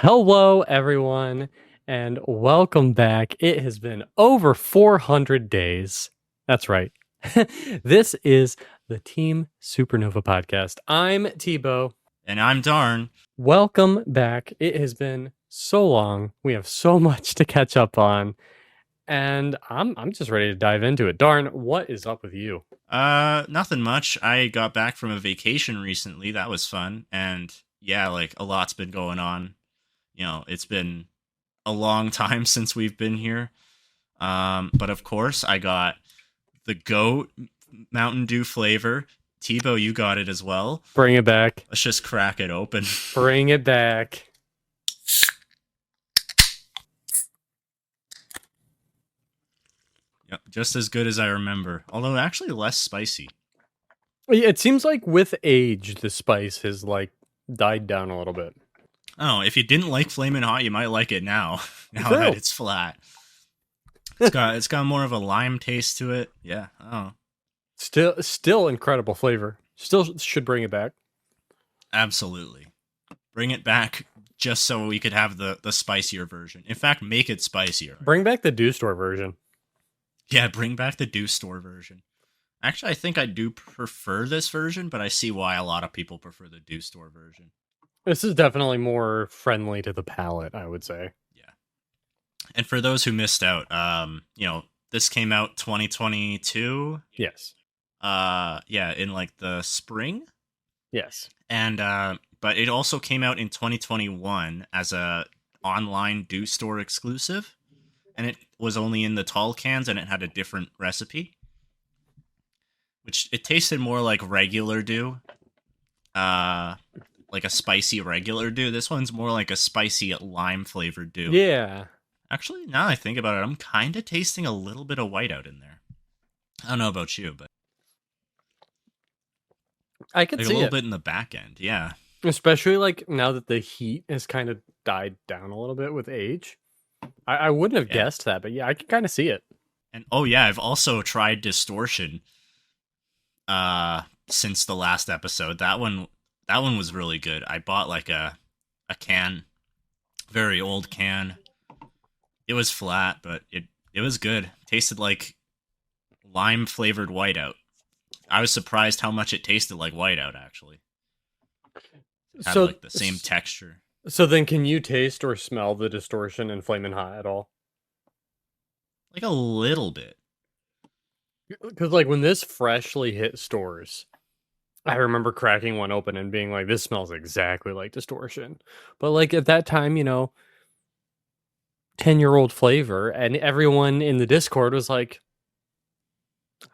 Hello, everyone, and welcome back. It has been over 400 days. That's right. This is the Team Supernova podcast. I'm Tebow. And I'm Darn. Welcome back. It has been so long. We have so much to catch up on, and I'm just ready to dive into it. Darn, what is up with you? Nothing much. I got back from a vacation recently. That was fun. And yeah, like a lot's been going on. It's been a long time since we've been here. But of course, I got the GOAT Mountain Dew flavor. Tebow, you got it as well. Bring it back. Let's just crack it open. Bring it back. Yep, just as good as I remember. Although actually less spicy. It seems like with age, the spice has died down a little bit. Oh, if you didn't like Flamin' Hot, you might like it now. Now that it's flat. It's got more of a lime taste to it. Yeah. Oh. Still incredible flavor. Still should bring it back. Absolutely. Bring it back just so we could have the spicier version. In fact, make it spicier. Bring back the Dew Store version. Yeah, bring back the Dew Store version. Actually, I think I do prefer this version, but I see why a lot of people prefer the Dew Store version. This is definitely more friendly to the palate, I would say. Yeah. And for those who missed out, this came out 2022. Yes. Yeah, in like the spring. Yes. And but it also came out in 2021 as a online Dew Store exclusive, and it was only in the tall cans, and it had a different recipe, which it tasted more like regular Dew. Like a spicy regular Dew. This one's more like a spicy lime flavored Dew. Yeah. Actually, now I think about it, I'm kind of tasting a little bit of whiteout in there. I don't know about you, but I could see a little it. bit in the back end. Yeah. Especially now that the heat has kind of died down a little bit with age. I wouldn't have guessed that, but yeah, I can kind of see it. And oh yeah, I've also tried Distortion since the last episode. That one was really good. I bought like a can, very old can. It was flat, but it was good. Tasted like lime flavored whiteout. I was surprised how much it tasted like whiteout actually. It had like the same texture. So then can you taste or smell the distortion in Flamin' Hot at all? Like a little bit. Because when this freshly hit stores, I remember cracking one open and being like, this smells exactly like distortion. But at that time, 10-year-old flavor, and everyone in the Discord was like,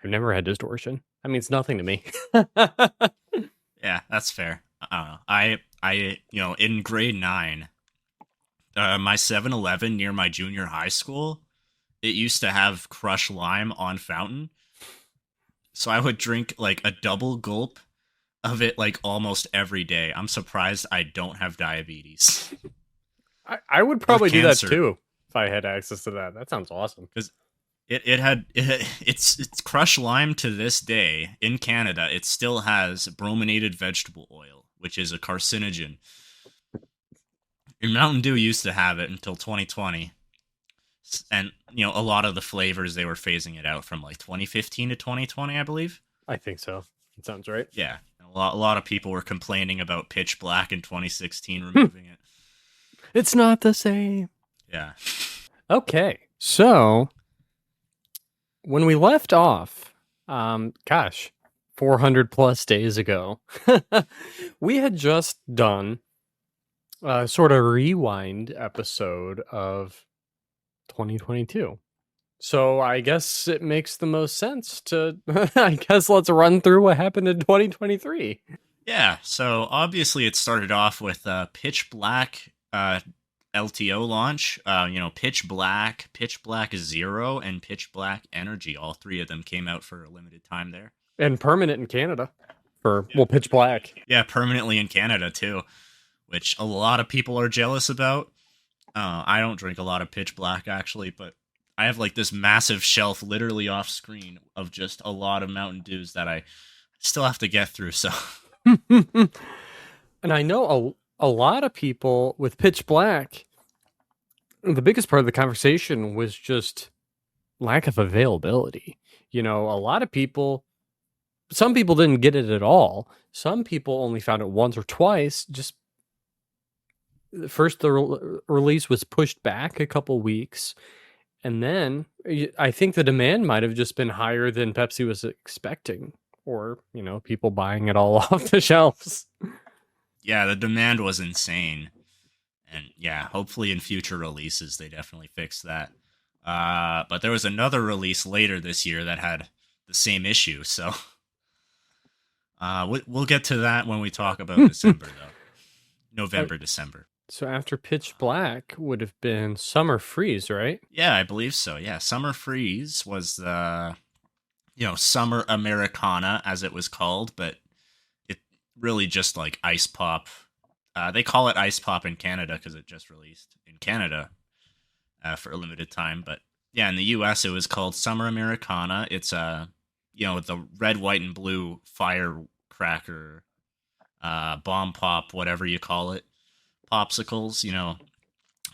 I've never had distortion. I mean, it's nothing to me. Yeah, that's fair. I don't know. I in grade 9, my 7-Eleven near my junior high school, it used to have Crush Lime on fountain. So I would drink like a double gulp of it like almost every day. I'm surprised I don't have diabetes. I would probably do that too if I had access to that. That sounds awesome. Because it's Crush Lime to this day in Canada. It still has brominated vegetable oil, which is a carcinogen. And Mountain Dew used to have it until 2020. And, a lot of the flavors, they were phasing it out from like 2015 to 2020, I believe. I think so. It sounds right. Yeah. A lot of people were complaining about Pitch Black in 2016, removing it. It's not the same. Yeah. Okay. So, when we left off, 400 plus days ago, we had just done a sort of rewind episode of 2022. So I guess it makes the most sense to, let's run through what happened in 2023. Yeah, so obviously it started off with Pitch Black LTO launch. Pitch Black Zero, and Pitch Black Energy. All three of them came out for a limited time there. And permanent in Canada Pitch Black. Yeah, permanently in Canada too, which a lot of people are jealous about. I don't drink a lot of Pitch Black actually, but I have like this massive shelf literally off screen of just a lot of Mountain Dews that I still have to get through. So, and I know a lot of people with Pitch Black, the biggest part of the conversation was just lack of availability. You know, a lot of people, some people didn't get it at all. Some people only found it once or twice. Just first, the release was pushed back a couple weeks. And then I think the demand might have just been higher than Pepsi was expecting, or, you know, people buying it all off the shelves. Yeah, the demand was insane. And yeah, hopefully in future releases they definitely fix that. But there was another release later this year that had the same issue. So we'll get to that when we talk about December, though. November, December. So after Pitch Black would have been Summer Freeze, right? Yeah, I believe so. Yeah, Summer Freeze was the Summer Americana as it was called, but it really just like ice pop. They call it ice pop in Canada because it just released in Canada for a limited time. But yeah, in the U.S. it was called Summer Americana. It's the red, white, and blue firecracker, bomb pop, whatever you call it, popsicles.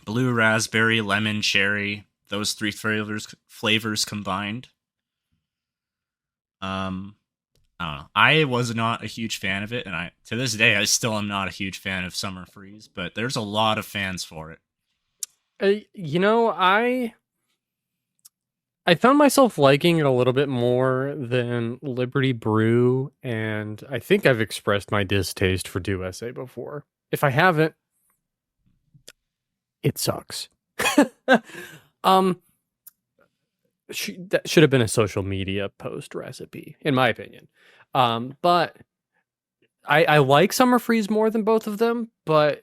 Blue raspberry, lemon, cherry. Those three flavors combined. I don't know. I was not a huge fan of it, and to this day I still am not a huge fan of Summer Freeze. But there's a lot of fans for it. You know, I found myself liking it a little bit more than Liberty Brew, and I think I've expressed my distaste for Dew SA before. If I haven't, it sucks. um, that should have been a social media post recipe, in my opinion. But I like Summer Freeze more than both of them, but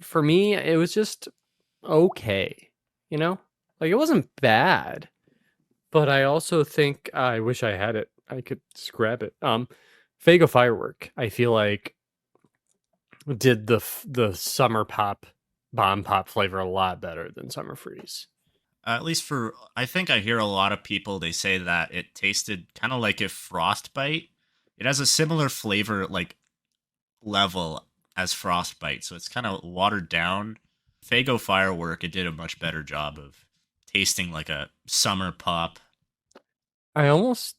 for me, it was just okay. You know, like it wasn't bad, but I also think I wish I had it. I could just grab it. Fago Firework, I feel like did the summer pop bomb pop flavor a lot better than Summer Freeze. At least I think I hear a lot of people, they say that it tasted kind of like if Frostbite. It has a similar flavor, like level as Frostbite, so it's kind of watered down. Fago Firework, it did a much better job of tasting like a summer pop. I almost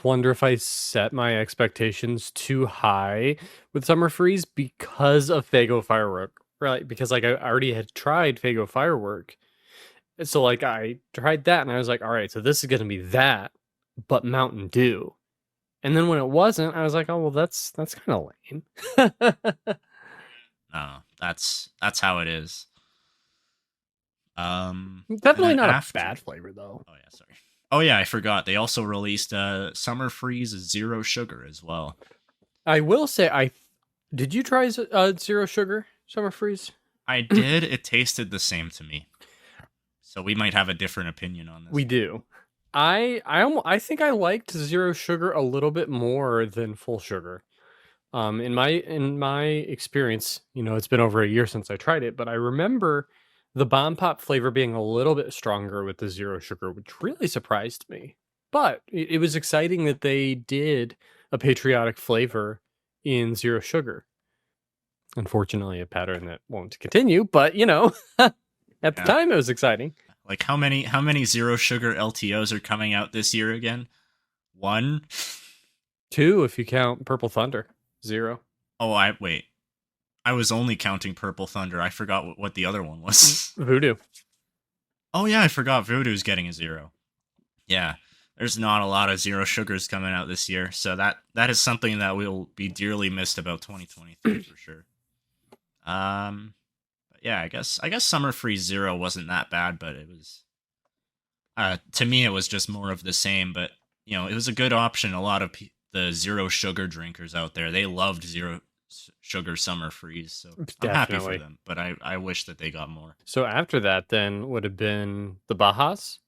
wonder if I set my expectations too high with Summer Freeze because of Fago Firework, right? Because like I already had tried Fago Firework. So like I tried that and I was like, all right, so this is gonna be that, but Mountain Dew. And then when it wasn't, I was like, oh well, that's kind of lame. No, that's how it is. And Definitely then not a after, bad flavor though. oh yeah, sorry. Oh yeah, I forgot. They also released Summer Freeze Zero Sugar as well. I will say, did you try zero sugar Summer Freeze? I did. It tasted the same to me. So we might have a different opinion on this. We do. I think I liked zero sugar a little bit more than full sugar. In my experience, you know, it's been over a year since I tried it, but I remember the bomb pop flavor being a little bit stronger with the zero sugar, which really surprised me. But it was exciting that they did a patriotic flavor in zero sugar. Unfortunately, a pattern that won't continue, but you know, at the Yeah. time it was exciting. Like how many Zero Sugar LTOs are coming out this year again? One? Two, if you count Purple Thunder. Zero. Oh, I wait. I was only counting Purple Thunder. I forgot what the other one was. Voodoo. Oh yeah, I forgot Voodoo's getting a zero. Yeah. There's not a lot of Zero Sugars coming out this year, so that is something that will be dearly missed about 2023 for sure. But yeah, I guess Summer Freeze Zero wasn't that bad, but it was to me it was just more of the same, but it was a good option. A lot of the zero sugar drinkers out there, they loved zero sugar Summer Freeze, so I'm happy for Definitely. them, but I wish that they got more. So after that, then would have been the Bajas.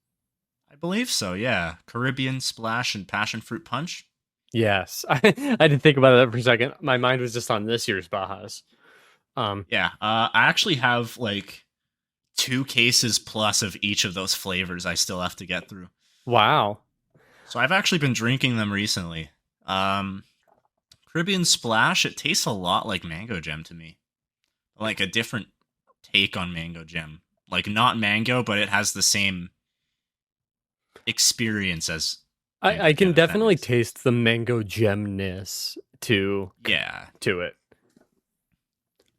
I believe so, yeah. Caribbean Splash and Passion Fruit Punch. Yes, I didn't think about that for a second. My mind was just on this year's Bajas. Yeah, I actually have like 2 cases plus of each of those flavors I still have to get through. Wow. So I've actually been drinking them recently. Caribbean Splash, it tastes a lot like Mango Gem to me. like a different take on mango gem. Like not mango, but it has the same experience as mango I can gem, if that definitely makes sense. taste the mango gemness Yeah, to it.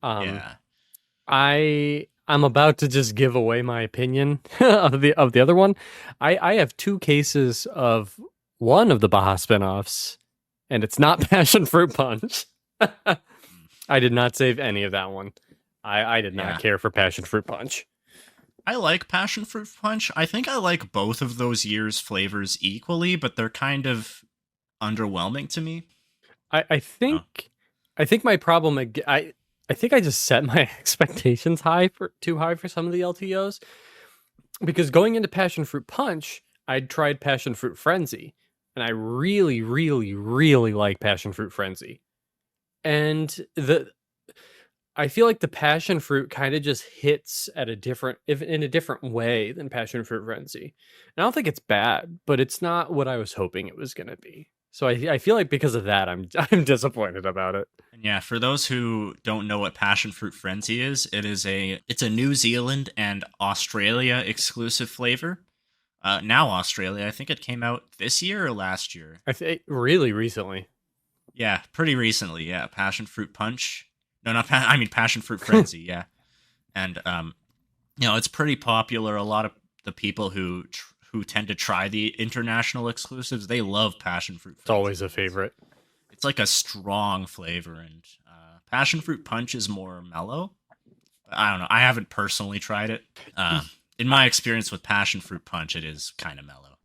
Um, yeah. I'm about to just give away my opinion of the other one. I have two cases of one of the Baja spinoffs, and it's not passion fruit punch. Mm. I did not save any of that one. I did not Yeah. care for passion fruit punch. I like passion fruit punch. I think I like both of those years' flavors equally, but they're kind of underwhelming to me. I, I Oh. think I think my problem I think I just set my expectations too high for some of the LTOs, because going into passion fruit punch, I'd tried passion fruit frenzy, and I really really really like passion fruit frenzy. And the I feel like the passion fruit kind of just hits at a different, if in a different way than passion fruit frenzy. And I don't think it's bad, but it's not what I was hoping it was going to be. So I feel like because of that, I'm disappointed about it. And yeah, for those who don't know what passion fruit frenzy is, it's a New Zealand and Australia exclusive flavor. Now Australia, I think it came out this year or last year. I think really recently. Yeah, pretty recently. Yeah, passion fruit punch. No, I mean passion fruit frenzy. Yeah, and it's pretty popular. A lot of the people who tend to try the international exclusives, they love passion fruit It's always frenzy. a favorite. It's like a strong flavor, and passion fruit punch is more mellow. But I don't know. I haven't personally tried it. In my experience with passion fruit punch, it is kind of mellow,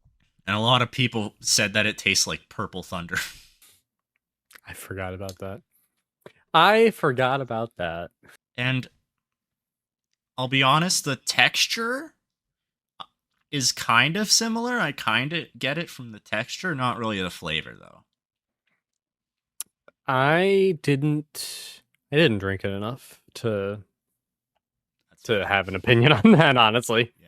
and a lot of people said that it tastes like purple thunder. I forgot about that. I forgot about that. And I'll be honest, the texture is kind of similar. I kind of get it from the texture, not really the flavor though. I didn't drink it enough That's to fair. have an opinion on that, honestly. Yeah.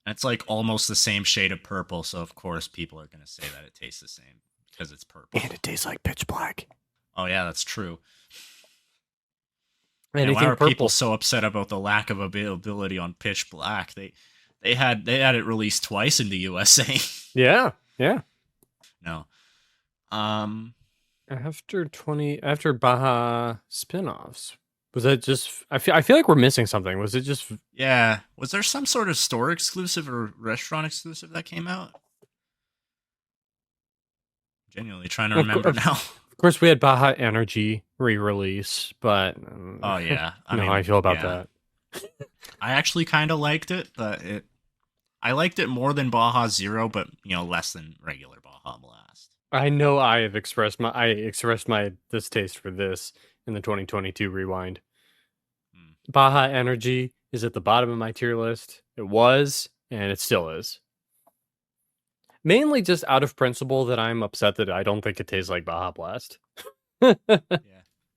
And it's like almost the same shade of purple, so of course people are going to say that it tastes the same because it's purple. And it tastes like pitch black. Oh yeah, that's true. And why Anything are people purple. so upset about the lack of availability on Pitch Black? They had it released twice in the USA. Yeah, yeah. No. Um After Baja spin-offs, was that just I feel like we're missing something. Was it just yeah, was there some sort of store exclusive or restaurant exclusive that came out? Genuinely trying to of, remember of now. course we had Baja Energy re-release, but Oh yeah. I you know how I mean, feel about yeah. that. I actually kind of liked it, but I liked it more than Baja Zero, but less than regular Baja Blast. I know I expressed my distaste for this in the 2022 rewind. Hmm. Baja Energy is at the bottom of my tier list. It was, and it still is. Mainly just out of principle that I'm upset that I don't think it tastes like Baja Blast. Yeah.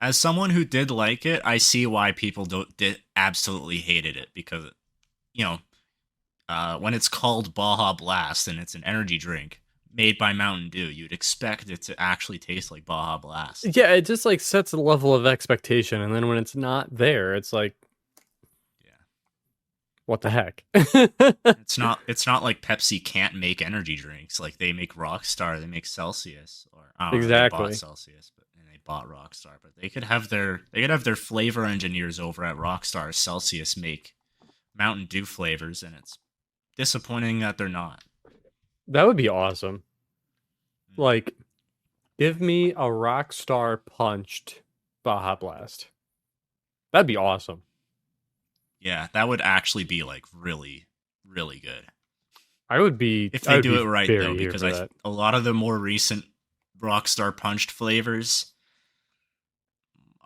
As someone who did like it, I see why people did absolutely hated it because you know when it's called Baja Blast and it's an energy drink made by Mountain Dew, you'd expect it to actually taste like Baja Blast. Yeah, it just like sets a level of expectation, and then when it's not there, it's like, Yeah. what the heck? It's not like Pepsi can't make energy drinks. Like they make Rockstar, they make Celsius, or I don't know, they bought Exactly. Celsius, but and they bought Rockstar, but they could have their flavor engineers over at Rockstar Celsius make Mountain Dew flavors, and it's disappointing that they're not. That would be awesome. Mm. Like, give me a Rockstar punched Baja Blast. That'd be awesome. Yeah, that would actually be like really, really good if I they would do be it right though, very here because for that. a lot of the more recent Rockstar punched flavors,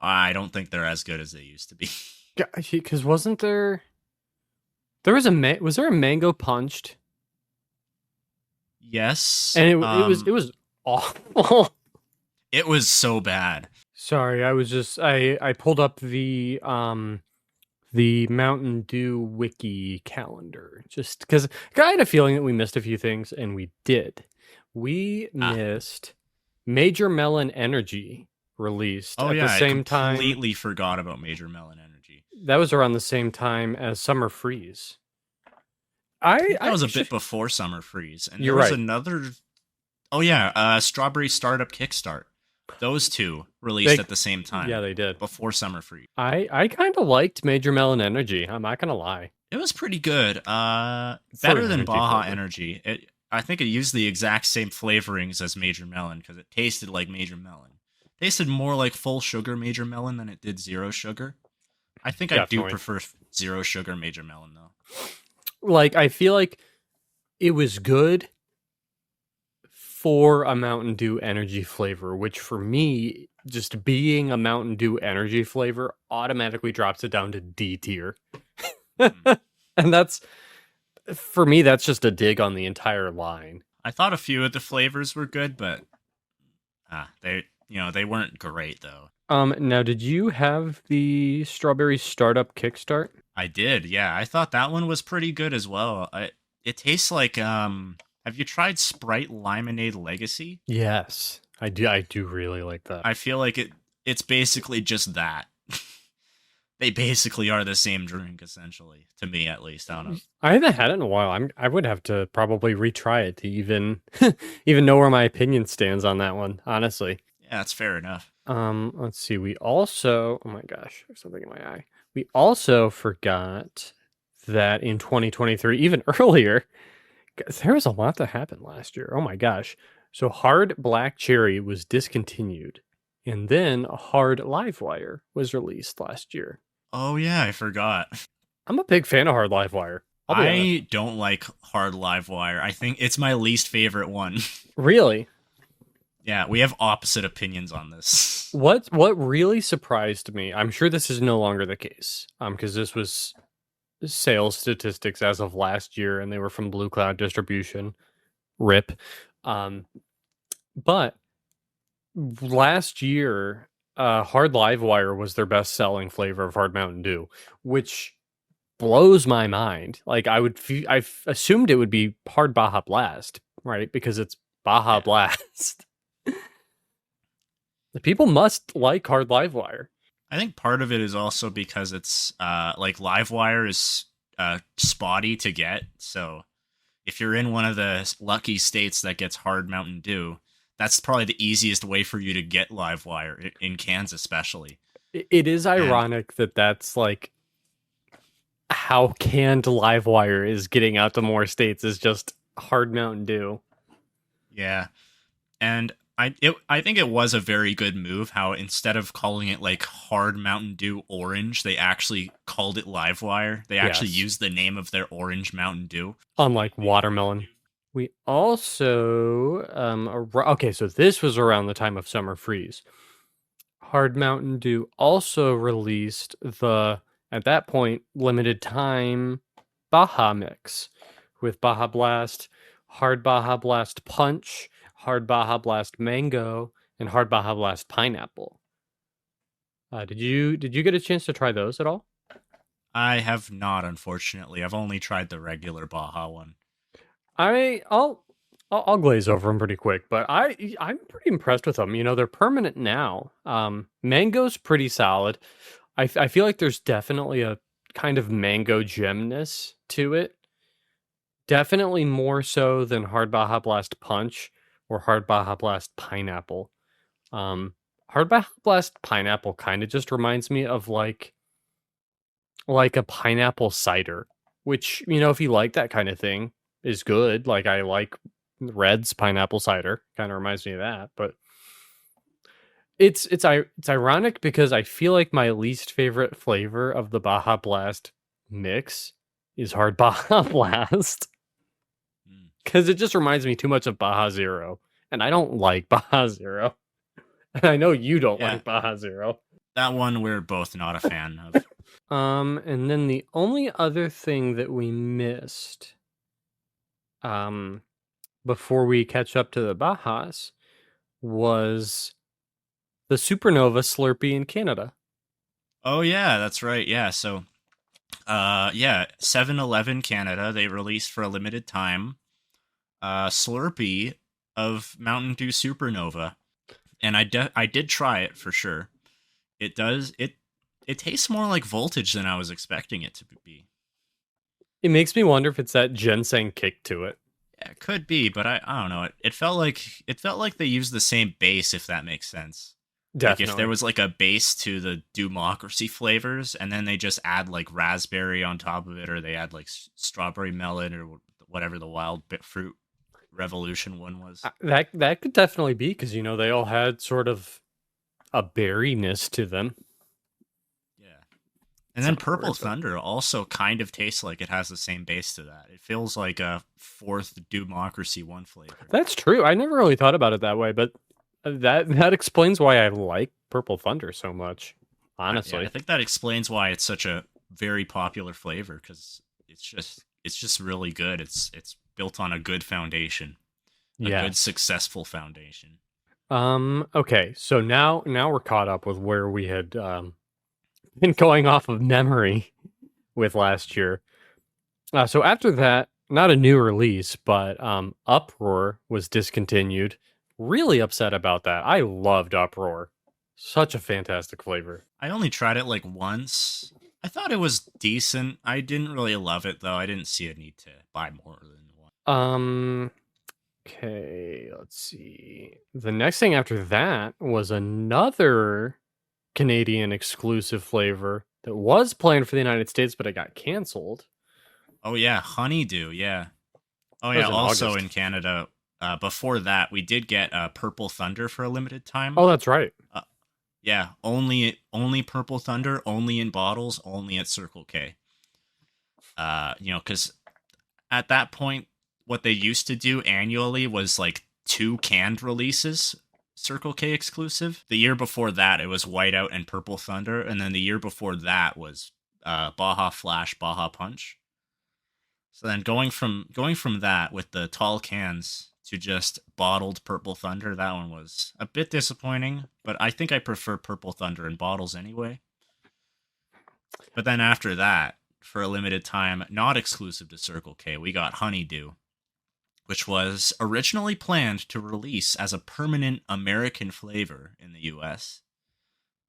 I don't think they're as good as they used to be. Because wasn't was there a mango punched? Yes. And it was awful. It was so bad. Sorry, I pulled up the Mountain Dew wiki calendar just because I had a feeling that we missed a few things, and we did. We Ah, missed Major Melon Energy, released Oh at the yeah, I same time. completely forgot about Major Melon Energy. That was around the same time as Summer Freeze. I I think that I was a bit actually, before Summer Freeze, and there you're was right. another. Oh yeah, Strawberry Startup Kickstart. Those two released They, at the same yeah, time they did. before Summer Freeze. I kind of liked Major Melon Energy. I'm not gonna lie, It was pretty good. for Better an than energy Baja flavor. Energy. I think it used the exact same flavorings as Major Melon because it tasted like Major Melon. Tasted more like full sugar Major Melon than it did zero sugar. I think I do Definitely. prefer zero sugar Major Melon though. Like I feel like it was good for a Mountain Dew energy flavor, which for me, just being a Mountain Dew energy flavor automatically drops it down to D tier. Hmm. And that's, for me, that's just a dig on the entire line. I thought a few of the flavors were good, but they weren't great though. Now did you have the strawberry startup kickstart? I did, yeah. I thought that one was pretty good as well. It tastes like have you tried Sprite Lemonade Legacy? Yes. I do really like that. I feel like it's basically just that. They basically are the same drink essentially, to me at least. I don't know. I haven't had it in a while. I would have to probably retry it to even even know where my opinion stands on that one, honestly. Yeah, that's fair enough. Let's see. We also, oh my gosh, there's something in my eye. We also forgot that in 2023, even earlier, there was a lot that happened last year. Oh my gosh. So Hard Black Cherry was discontinued, and then Hard Livewire was released last year. Oh yeah, I forgot. I'm a big fan of Hard Livewire. I'll be honest. I don't like Hard Live Wire. I think it's my least favorite one. Really, Yeah, we have opposite opinions on this. what really surprised me, I'm sure this is no longer the case, because this was sales statistics as of last year, and they were from Blue Cloud Distribution. Rip. Um, but last year, Hard Livewire was their best selling flavor of Hard Mountain Dew, which blows my mind. Like I assumed it would be Hard Baja Blast, right? Because it's Baja Yeah. Blast. The people must like Hard Livewire. I think part of it is also because it's like Livewire is spotty to get. So if you're in one of the lucky states that gets hard Mountain Dew, that's probably the easiest way for you to get Livewire in Kansas, especially. It is And ironic that that's like how canned Livewire is getting out to more states is just Hard Mountain Dew. yeah, and I think it was a very good move. How instead of calling it like Hard Mountain Dew Orange, they actually called it Livewire. They actually Yes. used the name of their Orange Mountain Dew. Unlike watermelon. We also okay, so this was around the time of Summer Freeze. Hard Mountain Dew also released the, at that point, limited time Baja mix with Baja Blast, Hard Baja Blast Punch, Hard Baja Blast Mango, and Hard Baja Blast Pineapple. Did you get a chance to try those at all? I have not, unfortunately. I've only tried the regular Baja one. I I'll glaze over them pretty quick, but I'm pretty impressed with them. You know, they're permanent now. Mango's pretty solid. I feel like there's definitely a kind of mango gemness to it. Definitely more so than Hard Baja Blast Punch or Hard Baja Blast Pineapple. Um, Hard Baja Blast Pineapple kind of just reminds me of like a pineapple cider, which, you know, if you like that kind of thing, is good. Like I like Red's pineapple cider, kind of reminds me of that. But it's ironic because I feel like my least favorite flavor of the Baja Blast mix is Hard Baja Blast Mm. because it just reminds me too much of Baja Zero, and I don't like Baja Zero. And I know you don't Yeah, like Baja Zero. that one we're both not a fan of. And then the only other thing that we missed, um, before we catch up to the Bajas was the Supernova Slurpee in Canada. Oh yeah, that's right. Yeah, so yeah, 7-Eleven Canada, they released for a limited time Slurpee of Mountain Dew Supernova. and I did try it for sure. It does it tastes more like voltage than I was expecting it to be. It makes me wonder if it's that ginseng kick to it. Yeah, it could be, but I don't know. It felt like they used the same base, if that makes sense. Like if there Definitely. was like a base to the democracy flavors, and then they just add like raspberry on top of it, or they add like strawberry melon or whatever the wild bit fruit revolution one was. That could definitely be because they all had sort of a berryness to them. Yeah. And then Some of the Purple words, but Thunder also kind of tastes like it has the same base to that. It feels like a fourth democracy one flavor. that's true. I never really thought about it that way, but that explains why I like Purple Thunder so much. Yeah, I Honestly, think that explains why it's such a very popular flavor because it's just really good. It's built on a good foundation, a good yes. successful foundation. Okay, so now we're caught up with where we had been going off of memory with last year. So after that, not a new release, but Uproar was discontinued. Really upset about that. I loved Uproar. Such a fantastic flavor. I only tried it like once. I thought it was decent. I didn't really love it though. I didn't see a need to buy more than one. Um okay, let's see. The next thing after that was another Canadian exclusive flavor that was planned for the United States, but it got canceled. Oh yeah, Honeydew. Yeah. Oh That yeah. was in Also August. in Canada, before that, we did get Purple Thunder for a limited time. Oh, that's right. Uh, yeah, only Purple Thunder, only in bottles, only at Circle K. Because at that point, what they used to do annually was like two canned releases, Circle K exclusive. The year before that, it was Whiteout and Purple Thunder, and then the year before that was Baja Flash, Baja Punch. So then going from that with the tall cans to just bottled Purple Thunder, that one was a bit disappointing, but I think I prefer Purple Thunder in bottles anyway. But then after that, for a limited time, not exclusive to Circle K, we got Honeydew, which was originally planned to release as a permanent American flavor in the US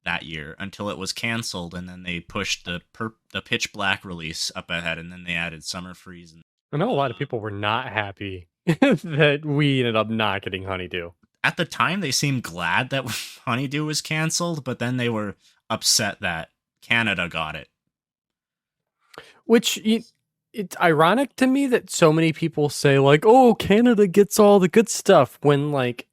that year until it was canceled, and then they pushed the Pitch Black release up ahead, and then they added Summer Freeze. And I know a lot of people were not happy that we ended up not getting Honeydew. at the time, they seemed glad that Honeydew was canceled, but then they were upset that Canada got it. Which it's ironic to me that so many people say like, "Oh, Canada gets all the good stuff," when like,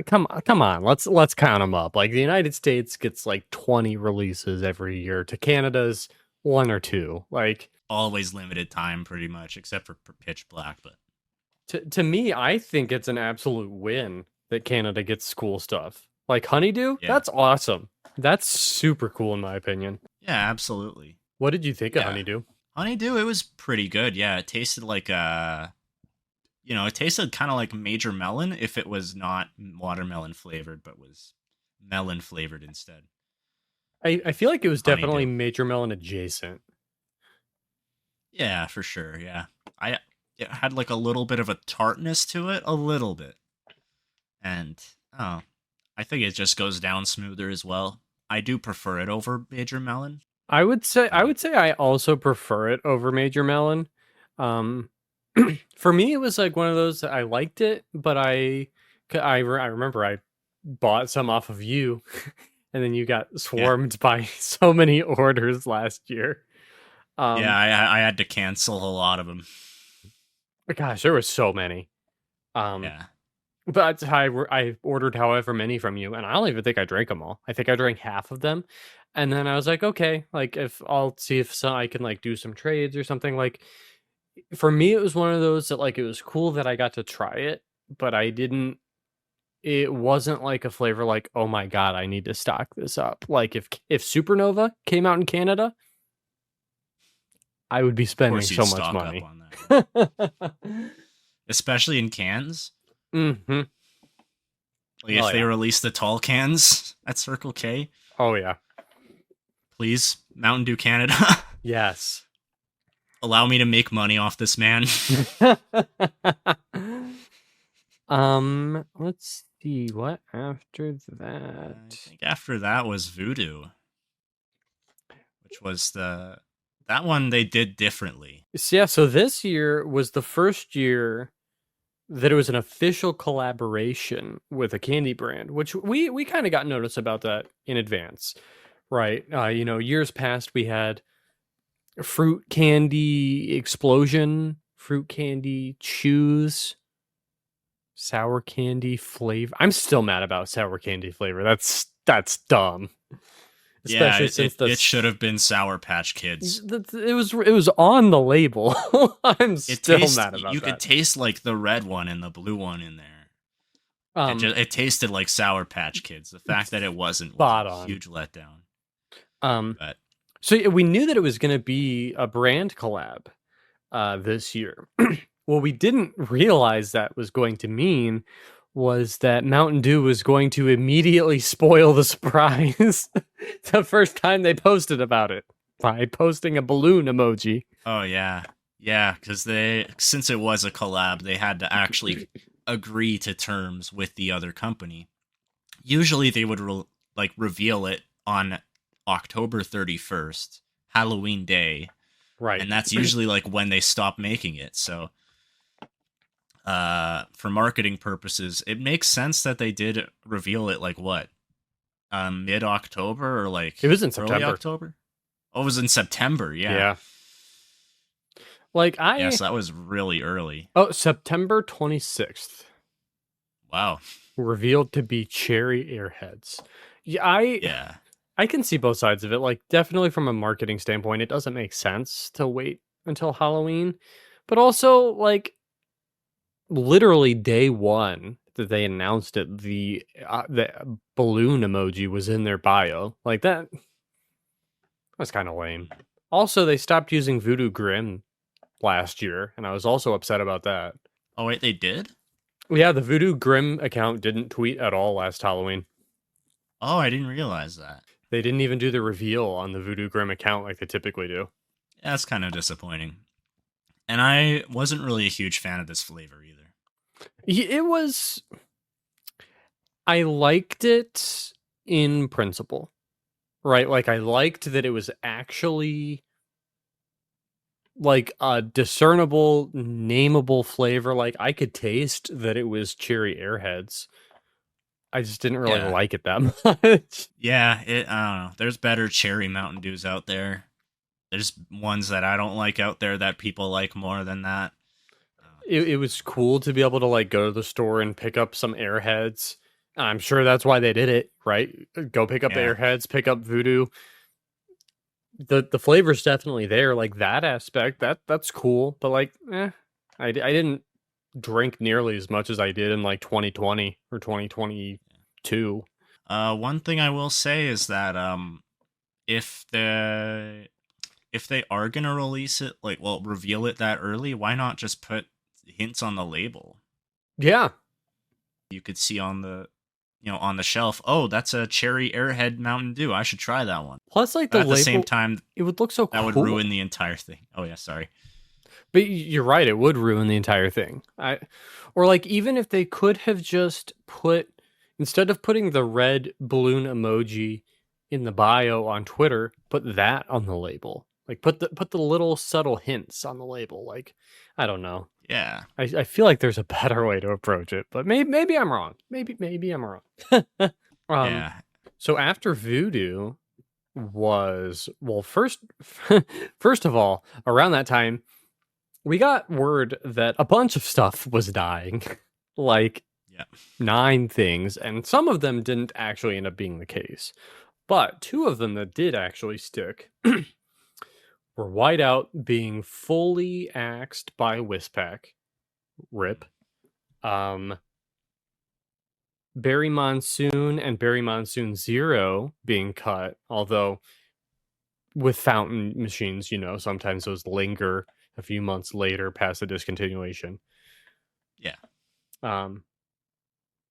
come on, let's count them up. Like the United States gets like 20 releases every year to Canada's one or two. Like Always limited time, pretty much, except for Pitch Black. But to me, I think it's an absolute win that Canada gets cool stuff. Like Honeydew, yeah, that's awesome. That's super cool in my opinion. yeah, absolutely. What did you think of Yeah, Honeydew? Honeydew, it was pretty good. Yeah, it tasted like it tasted kind of like Major Melon if it was not watermelon flavored, but was melon flavored instead. I feel like it was definitely Honeydew. Major Melon adjacent. Yeah, for sure. Yeah, I it had like a little bit of a tartness to it, a little bit, and oh, I think it just goes down smoother as well. I do prefer it over Major Melon, I but would say I also prefer it over Major Melon. Um, for me, it was like one of those that I liked it, but I remember I bought some off of you, and then you got yeah, swarmed by so many orders last year. yeah, Um, I had to cancel a lot of them. Gosh, there was so many. Um, Yeah, but I ordered however many from you, and I don't even think I drank them all. I think I drank half of them, and then I was like, okay, like if I'll see if I can like do some trades or something. Like for me, it was one of those that like it was cool that I got to try it, but I didn't. It wasn't like a flavor like, oh my god, I need to stock this up. Like if Supernova came out in Canada, I would be of spending course you'd so much stock up money. on that, especially in cans. hmm Like Oh if they yeah. release the tall cans at Circle K, Oh yeah. please, Mountain Dew Canada, Yes. allow me to make money off this man. Let's see what after I that. think after that was Voodoo, which was that one they did differently. So, yeah, so this year was the first year that it was an official collaboration with a candy brand, which we kind of got notice about that in advance, right? Years past we had fruit candy explosion, fruit candy chews, sour candy flavor. I'm still mad about sour candy flavor. That's dumb, Yeah, especially since it should have been Sour Patch Kids. it was on the label. I'm still mad You about could that. taste like the red one and the blue one in there. Um, It tasted like Sour Patch Kids. The fact that it wasn't was a spot on. huge letdown. Um, But so yeah, we knew that it was going to be a brand collab this year. What we didn't realize that was going to mean was that Mountain Dew was going to immediately spoil the surprise the first time they posted about it by posting a balloon emoji. oh yeah, because since it was a collab, they had to actually agree to terms with the other company. Usually, they would reveal it on October 31st, Halloween Day, Right. and that's usually like when they stop making it. So for marketing purposes, it makes sense that they did reveal it like what? Mid October or like It was in early September. October? Oh, it was in September, yeah. Yeah. Like Yes, that was really early. September 26th. Wow. Revealed to be cherry airheads. Yeah. I can see both sides of it. Like, definitely from a marketing standpoint, it doesn't make sense to wait until Halloween. But also, like, literally day one that they announced it, the balloon emoji was in their bio. Like, that was kind of lame. Also, they stopped using Voodoo Grim last year, and I was also upset about that. Oh wait, they did? Yeah, the Voodoo Grim account didn't tweet at all last Halloween. Oh, I didn't realize that. They didn't even do the reveal on the Voodoo Grim account like they typically do. Yeah, that's kind of disappointing. And I wasn't really a huge fan of this flavor either. It was. I liked it in principle, right? Like, I liked that it was actually like a discernible, nameable flavor. Like, I could taste that it was cherry airheads. I just didn't really like it that much. Yeah, I don't know. There's better cherry Mountain Dews out there. There's ones that I don't like out there that people like more than that. It was cool to be able to like go to the store and pick up some airheads. I'm sure that's why they did it, right? Go pick up airheads, pick up Voodoo. The flavor's definitely there, like that aspect. That's cool, but like, I didn't drink nearly as much as I did in like 2020 or 2022. One thing I will say is that if they are gonna release it, reveal it that early, why not just put hints on the label? Yeah, You could see on the on the shelf, oh, that's a cherry airhead Mountain Dew. I should try that one. plus like But the at label, the same time, it would look so that cool. would ruin the entire thing. Oh yeah, sorry. But you're right, it would ruin the entire thing. Or like, even if they could have just put, instead of putting the red balloon emoji in the bio on Twitter, put that on the label. Like, put the little subtle hints on the label. Like, I don't know. Yeah. I feel like there's a better way to approach it, but maybe I'm wrong. Maybe I'm wrong. Yeah. So after Voodoo was, well, first of all, around that time, we got word that a bunch of stuff was dying, like 9 things, and some of them didn't actually end up being the case. But 2 of them that did actually stick were Whiteout being fully axed by Whispack. RIP. Berry Monsoon and Berry Monsoon Zero being cut, although with fountain machines, sometimes those linger a few months later past the discontinuation. Yeah. I'm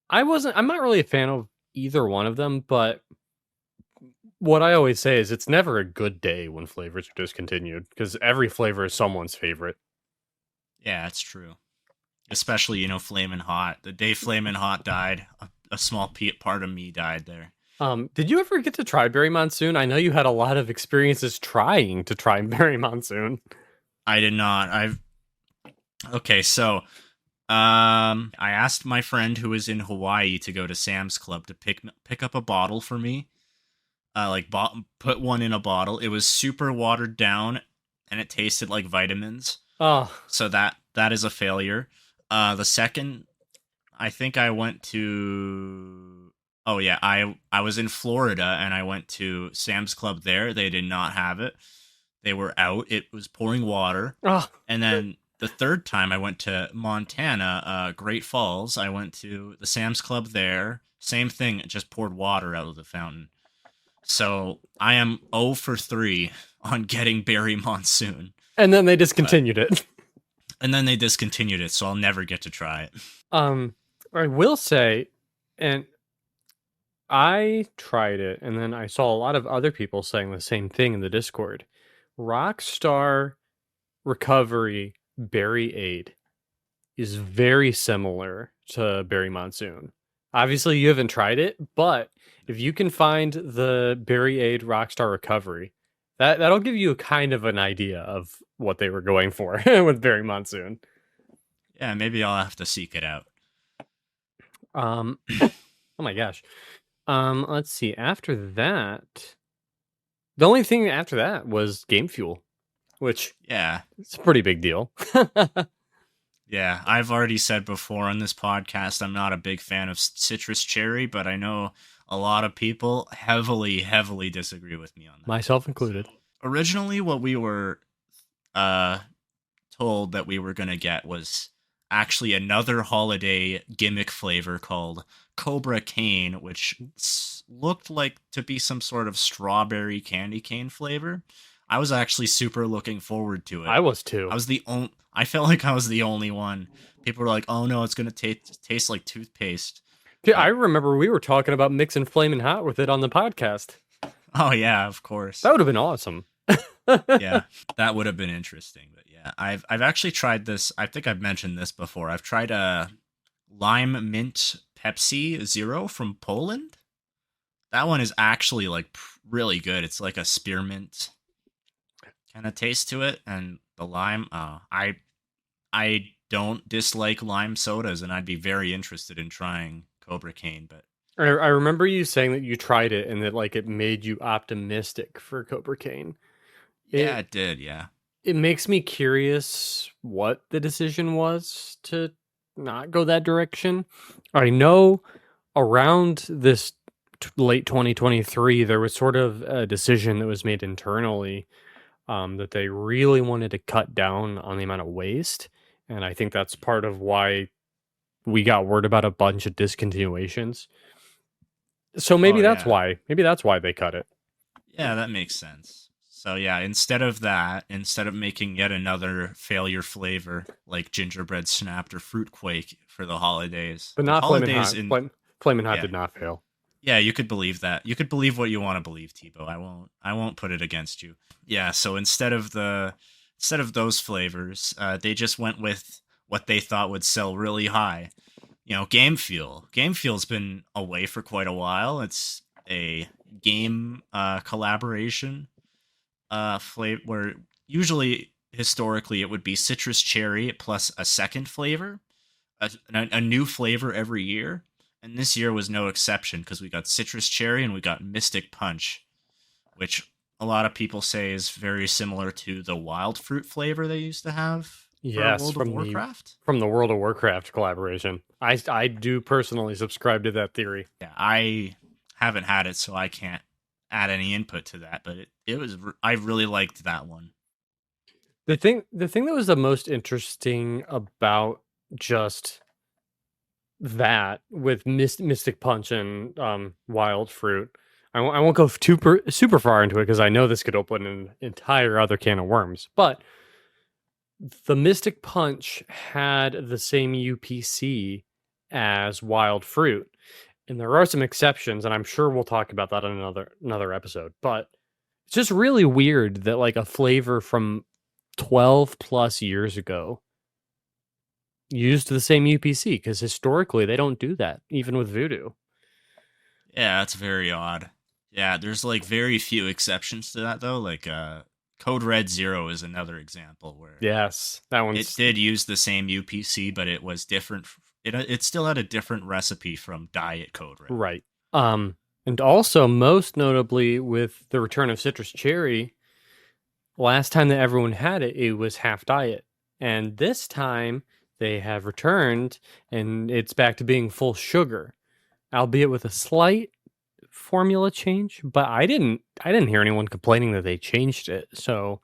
not really a fan of either one of them, but what I always say is it's never a good day when flavors are discontinued, because every flavor is someone's favorite. Yeah, that's true. Especially, Flamin' Hot. The day Flamin' Hot died, a small part of me died there. Did you ever get to try Berry Monsoon? I know you had a lot of experiences trying to try Berry Monsoon. I did not. I've Okay, so I asked my friend who was in Hawaii to go to Sam's Club to pick up a bottle for me. Put one in a bottle. It was super watered down, and it tasted like vitamins. Oh, So that is a failure. The second, I think I went to. Oh yeah, I was in Florida and I went to Sam's Club there. They did not have it. They were out. It was pouring water. oh, And then the third time I went to Montana, Great Falls, I went to the Sam's Club there. Same thing, it just poured water out of the fountain. So I am 0 for 3 on getting Berry Monsoon. and then they discontinued it. And then they discontinued it, so I'll never get to try it. I will say, and I tried it, and then I saw a lot of other people saying the same thing in the Discord. Rockstar Recovery Berry Aid is very similar to Berry Monsoon. Obviously, you haven't tried it, but if you can find the Berry Aid Rockstar Recovery, that'll give you a kind of an idea of what they were going for with Berry Monsoon. Yeah, maybe I'll have to seek it out. Oh my gosh. Let's see. After that, the only thing after that was Game Fuel, which Yeah. it's a pretty big deal. Yeah, I've already said before on this podcast I'm not a big fan of citrus cherry, but I know a lot of people heavily disagree with me on that. Myself included. Originally, what we were uh, told that we were going to get was actually another holiday gimmick flavor called Cobra Cane, which looked like to be some sort of strawberry candy cane flavor. I was actually super looking forward to it. I was too. I felt like I was the only one. People were like, "Oh no, it's gonna taste like toothpaste." Yeah, I remember we were talking about mixing Flamin' Hot with it on the podcast. Oh yeah, of course. That would have been awesome. Yeah, that would have been interesting. But yeah, I've actually tried this. I think I've mentioned this before. I've tried a lime mint Pepsi Zero from Poland. That one is actually like really good. It's like a spearmint kind of taste to it, and the lime. I don't dislike lime sodas, and I'd be very interested in trying Cobra Cane. But I remember you saying that you tried it and that like it made you optimistic for Cobra Cane. Yeah, it did. Yeah. It makes me curious what the decision was to not go that direction. I know around this late 2023, there was sort of a decision that was made internally that they really wanted to cut down on the amount of waste. And I think that's part of why we got word about a bunch of discontinuations. So maybe that's why. Maybe that's why they cut it. Yeah, that makes sense. So yeah, instead of making yet another failure flavor like gingerbread snapped or fruit quake for the holidays, but not Flamin' Hot. Flamin' Hot yeah. did not fail. Yeah, you could believe that. You could believe what you want to believe, Tebow. I won't put it against you. Yeah, so instead of those flavors, they just went with what they thought would sell really high. You know, Game Fuel. Game Fuel's been away for quite a while. It's a game collaboration flavor where usually historically it would be citrus cherry plus a second flavor, a new flavor every year. And this year was no exception because we got citrus cherry and we got Mystic Punch, which a lot of people say is very similar to the wild fruit flavor they used to have. Yes, World of Warcraft. From the World of Warcraft collaboration. I do personally subscribe to that theory. Yeah, I haven't had it, so I can't add any input to that. But I really liked that one. The thing that was the most interesting about just that with Mystic Punch and Wild Fruit. I won't go super far into it because I know this could open an entire other can of worms. But the Mystic Punch had the same UPC as Wild Fruit, and there are some exceptions, and I'm sure we'll talk about that in another episode. But it's just really weird that like a flavor from 12 plus years ago used the same UPC because historically they don't do that, even with Voodoo. Yeah, that's very odd. Yeah, there's like very few exceptions to that though. Like Code Red Zero is another example where Yes, that it one's did use the same UPC, but it was different. It still had a different recipe from Diet Code Red. right. And also most notably with the return of Citrus Cherry, last time that everyone had it, it was half diet. And this time they have returned and it's back to being full sugar, albeit with a slight formula change, but I didn't hear anyone complaining that they changed it. So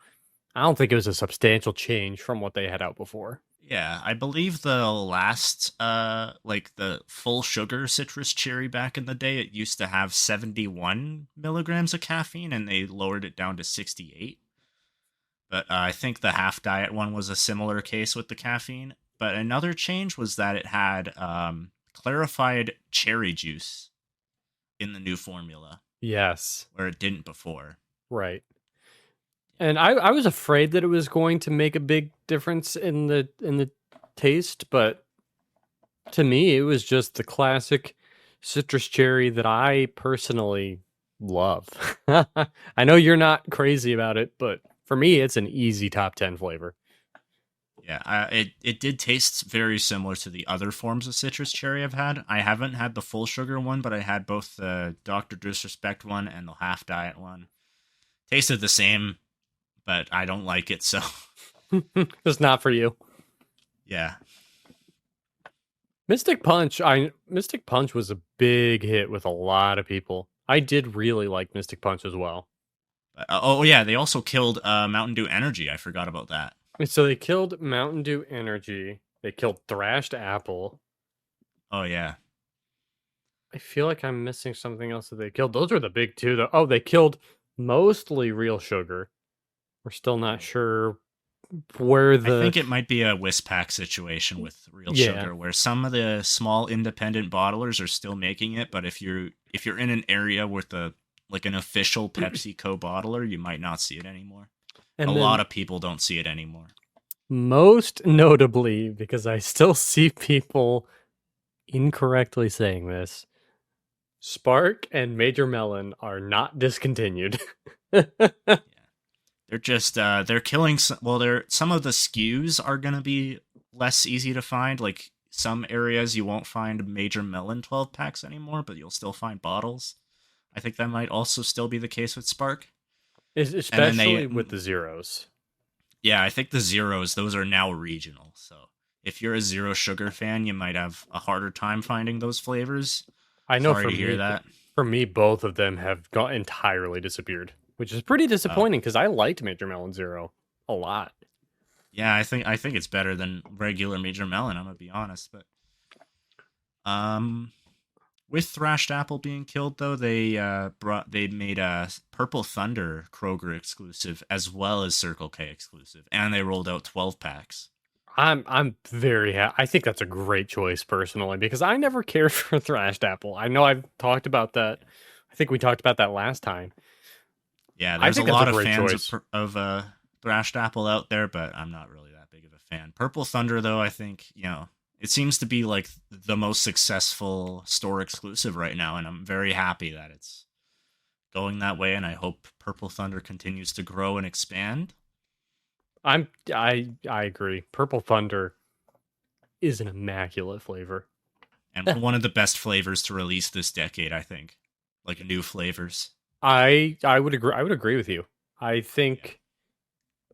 I don't think it was a substantial change from what they had out before. Yeah, I believe the last like the full sugar citrus cherry back in the day, it used to have 71 milligrams of caffeine and they lowered it down to 68. But I think the half diet one was a similar case with the caffeine. But another change was that it had clarified cherry juice in the new formula, Yes, where it didn't before. right. And I was afraid that it was going to make a big difference in the taste, but to me it was just the classic citrus cherry that I personally love. I know you're not crazy about it, but for me it's an easy top 10 flavor. Yeah, it did taste very similar to the other forms of citrus cherry I've had. I haven't had the full sugar one, but I had both the Doctor Disrespect one and the half diet one. Tasted the same, but I don't like it. So It's not for you. yeah, Mystic Punch was a big hit with a lot of people. I did really like Mystic Punch as well. but, oh yeah, they also killed Mountain Dew Energy. I forgot about that. And so they killed Mountain Dew Energy. They killed Thrashed Apple. Oh yeah, I feel like I'm missing something else that they killed. Those are the big two, though. Oh, they killed mostly Real Sugar. We're still not sure where I the think it might be a Wispack situation with real yeah. sugar, where some of the small independent bottlers are still making it, but if you're in an area with a like an official PepsiCo bottler, you might not see it anymore. A And lot then of people don't see it anymore. most notably, because I still see people incorrectly saying this, Spark and Major Melon are not discontinued. Yeah. They're just they're killing they're some of the SKUs are going to be less easy to find, like some areas you won't find major melon 12 packs anymore, but you'll still find bottles. I think that might also still be the case with Spark. And then they Especially with the zeros. yeah, I think the zeros, those are now regional. So if you're a zero sugar fan, you might have a harder time finding those flavors. I know Sorry to hear that. for me, both of them have got entirely disappeared, which is pretty Oh, disappointing because I liked Major Melon Zero a lot. yeah, I think it's better than regular major melon. I'm gonna be honest, but um, with Thrashed Apple being killed, though, they made a Purple Thunder Kroger exclusive as well as Circle K exclusive, and they rolled out 12 packs. I'm very I think that's a great choice personally because I never cared for Thrashed Apple. I know I've talked about that. I think we talked about that last time. Yeah, I there's a think that's a lot of great fans choice. of Thrashed Apple out there, but I'm not really that big of a fan. Purple Thunder, though, I think it seems to be like the most successful store exclusive right now, and I'm very happy that it's going that way. And I hope Purple Thunder continues to grow and expand. I agree. Purple Thunder is an immaculate flavor. And one of the best flavors to release this decade, I think. Like new flavors. I would agree. I would agree with you. I Yeah. think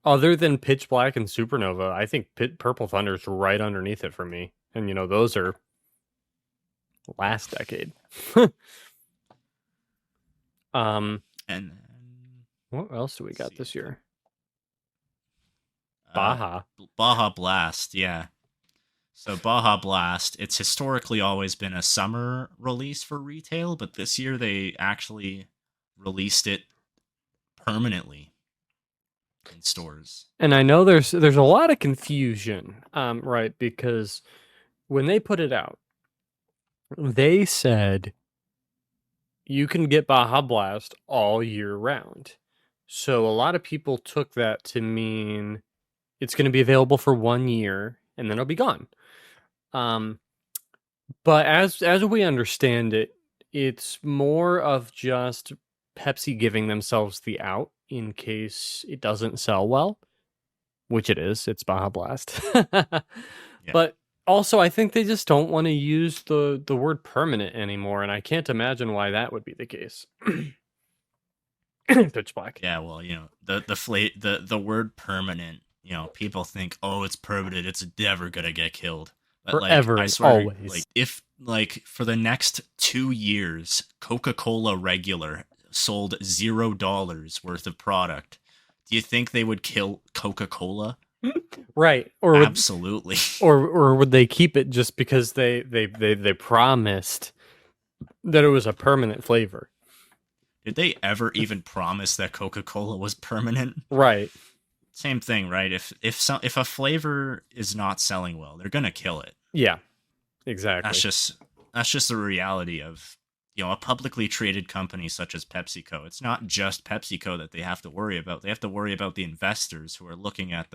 other than Pitch Black and Supernova, I think Purple Thunder's right underneath it for me. And those are last decade. um, And then, what else do we let's got see, this year? uh, Baja. Baja Blast, yeah. So Baja Blast, it's historically always been a summer release for retail, but this year they actually released it permanently in stores. And I know there's a lot of confusion, right? Because when they put it out, they said you can get Baja Blast all year round. So a lot of people took that to mean it's going to be available for 1 year and then it'll be gone. Um, but as we understand it, It's more of just Pepsi giving themselves the out in case it doesn't sell well, which it is. It's Baja Blast. Yeah. But also, I think they just don't want to use the word permanent anymore, and I can't imagine why that would be the case. Pitch Black. Yeah, well, the word permanent, people think, "Oh, it's permanent. It's never going to get killed." But like Forever I and swear like always. if like for the next 2 years, Coca-Cola regular sold $0 worth of product, do you think they would kill Coca-Cola? Right. Absolutely. Or would they keep it just because they promised that it was a permanent flavor? Did they ever even promise that Coca-Cola was permanent? Right. Same thing, right? If a flavor is not selling well, they're gonna kill it. Yeah, That's exactly. just that's just the reality of a publicly traded company such as PepsiCo. It's not just PepsiCo that they have to worry about. They have to worry about the investors who are looking at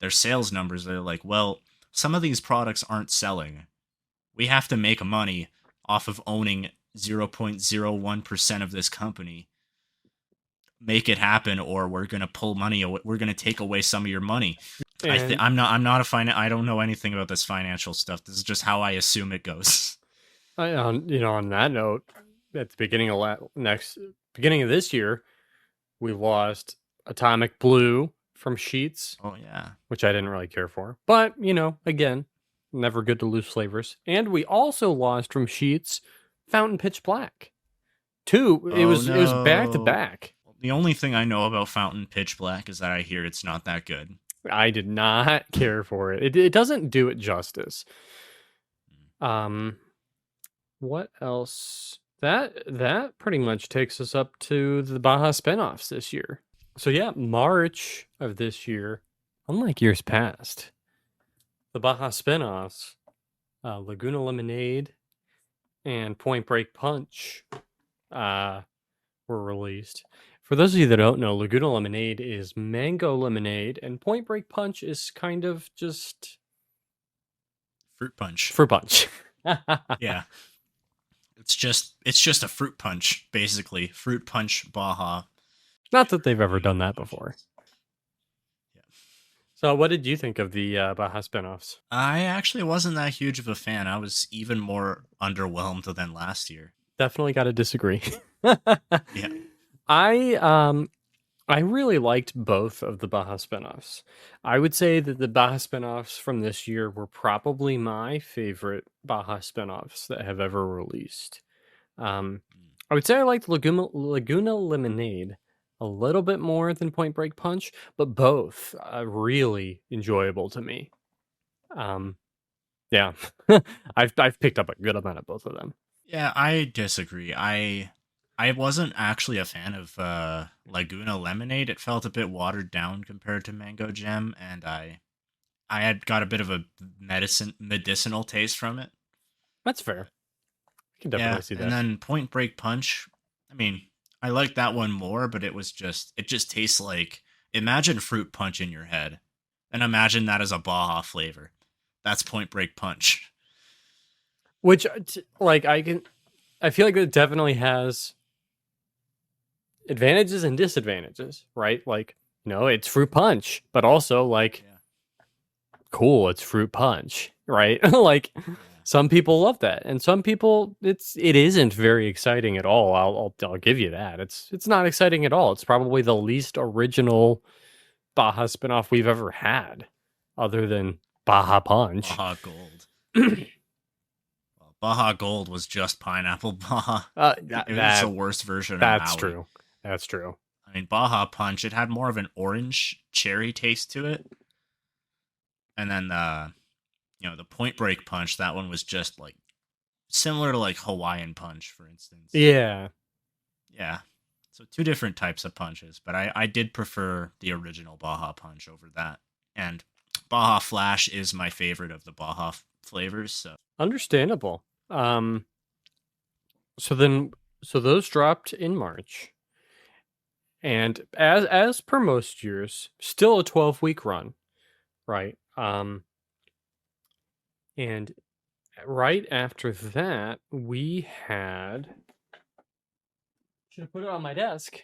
their sales numbers. They're like, well, some of these products aren't selling. We have to make money off of owning 0.01% of this company. Make it happen, or we're gonna pull money away. We're gonna take away some of your money. And I don't know anything about this financial stuff. This is just how I assume it goes. on that note, at the beginning of beginning of this year, we lost Atomic Blue from Sheets, Oh yeah. which I didn't really care for. But, again, never good to lose flavors. And we also lost from Sheets Fountain Pitch Black. Two, it Oh was back to no. back. The only thing I know about Fountain Pitch Black is that I hear it's not that good. I did not care for it. It doesn't do it justice. Um, what else? That pretty much takes us up to the Baja spinoffs this year. So yeah, March of this year, unlike years past, the Baja spinoffs, Laguna Lemonade and Point Break Punch, were released. For those of you that don't know, Laguna Lemonade is mango lemonade, and Point Break Punch is kind of just Fruit punch. fruit punch. Yeah. It's just a fruit punch, basically. Fruit punch Baja. Not that they've ever Mango done that before. punches. Yeah. So, what did you think of the Baja spinoffs? I actually wasn't that huge of a fan. I was even more underwhelmed than last year. Definitely got to disagree. Yeah. I I really liked both of the Baja spinoffs. I would say that the Baja spinoffs from this year were probably my favorite Baja spinoffs that have ever released. Um, I would say I liked Laguna Lemonade a little bit more than Point Break Punch, but both really enjoyable to me. Um, yeah, I've picked up a good amount of both of them. Yeah, I disagree. I wasn't actually a fan of Laguna Lemonade. It felt a bit watered down compared to Mango Gem, and I had got a bit of a medicinal taste from it. That's fair. I can Yeah, definitely see and that. then Point Break Punch. I mean, I liked that one more, but it just tastes like, imagine fruit punch in your head, and imagine that as a Baja flavor. That's Point Break Punch. Which, like, I feel like it definitely has advantages and disadvantages, right? Like, it's fruit punch, but also like, Yeah, cool, it's fruit punch, right? Like, yeah. some people love that, and some people it isn't very exciting at all. I'll give you that. It's not exciting at all. It's probably the least original Baja spinoff we've ever had, other than Baja Punch. Baja Gold. Well, Baja Gold was just pineapple Baja. That, It was the that worst version of that's Maui. true. That's true. I mean, Baja Punch, it had more of an orange cherry taste to it. And then the Point Break Punch, that one was just like similar to like Hawaiian Punch, for instance. Yeah. Yeah. So two different types of punches, but I did prefer the original Baja Punch over that. And Baja Flash is my favorite of the Baja flavors, so Understandable. So then, so those dropped in March, and as per most years, still a 12-week run, right? And Right after that, we had. Should have put it on my desk.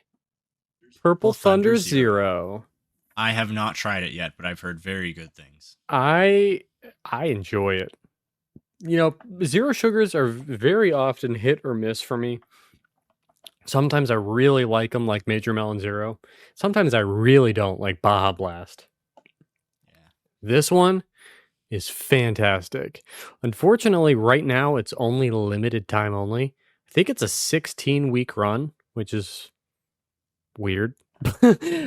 Purple Thunder Thunder Zero. Zero. I have not tried it yet, but I've heard very good things. I I enjoy it. Zero sugars are very often hit or miss for me. Sometimes I really like them, like Major Melon Zero. Sometimes I really don't, like Baja Blast. Yeah. This one is fantastic. Unfortunately, right now it's only limited time only. I think it's a 16-week run, which is weird.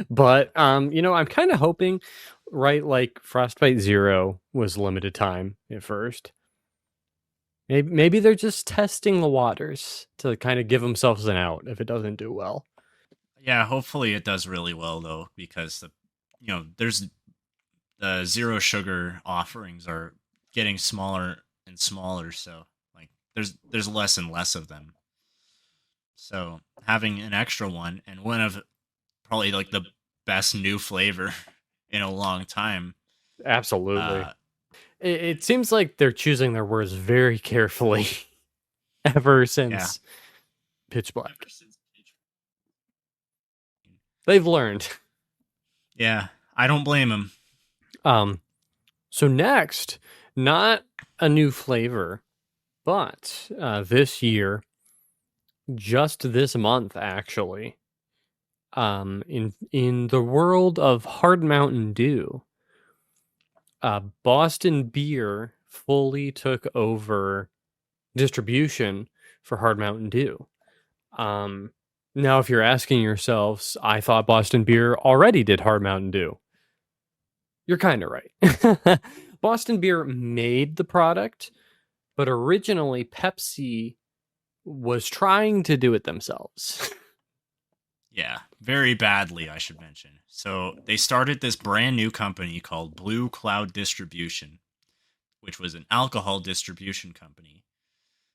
But I'm kind of hoping, right, like Frostbite Zero was limited time at first. Maybe they're just testing the waters to kind of give themselves an out if it doesn't do well. Yeah, hopefully it does really well though, because there's the zero sugar offerings are getting smaller and smaller, so like there's less and less of them. So having an extra one and one of probably like the best new flavor in a long time. Absolutely. Uh It seems like they're choosing their words very carefully ever yeah. since Pitch Black. They've learned. Yeah, I don't blame him. Um, so next, not a new flavor, but this year, just this month actually, in the world of Hard Mountain Dew, Boston Beer fully took over distribution for Hard Mountain Dew. Um, Now, if you're asking yourselves, I thought Boston Beer already did Hard Mountain Dew. You're kind of right. Boston Beer made the product, but originally Pepsi was trying to do it themselves. Yeah, very badly, I should mention. So they started this brand new company called Blue Cloud Distribution, which was an alcohol distribution company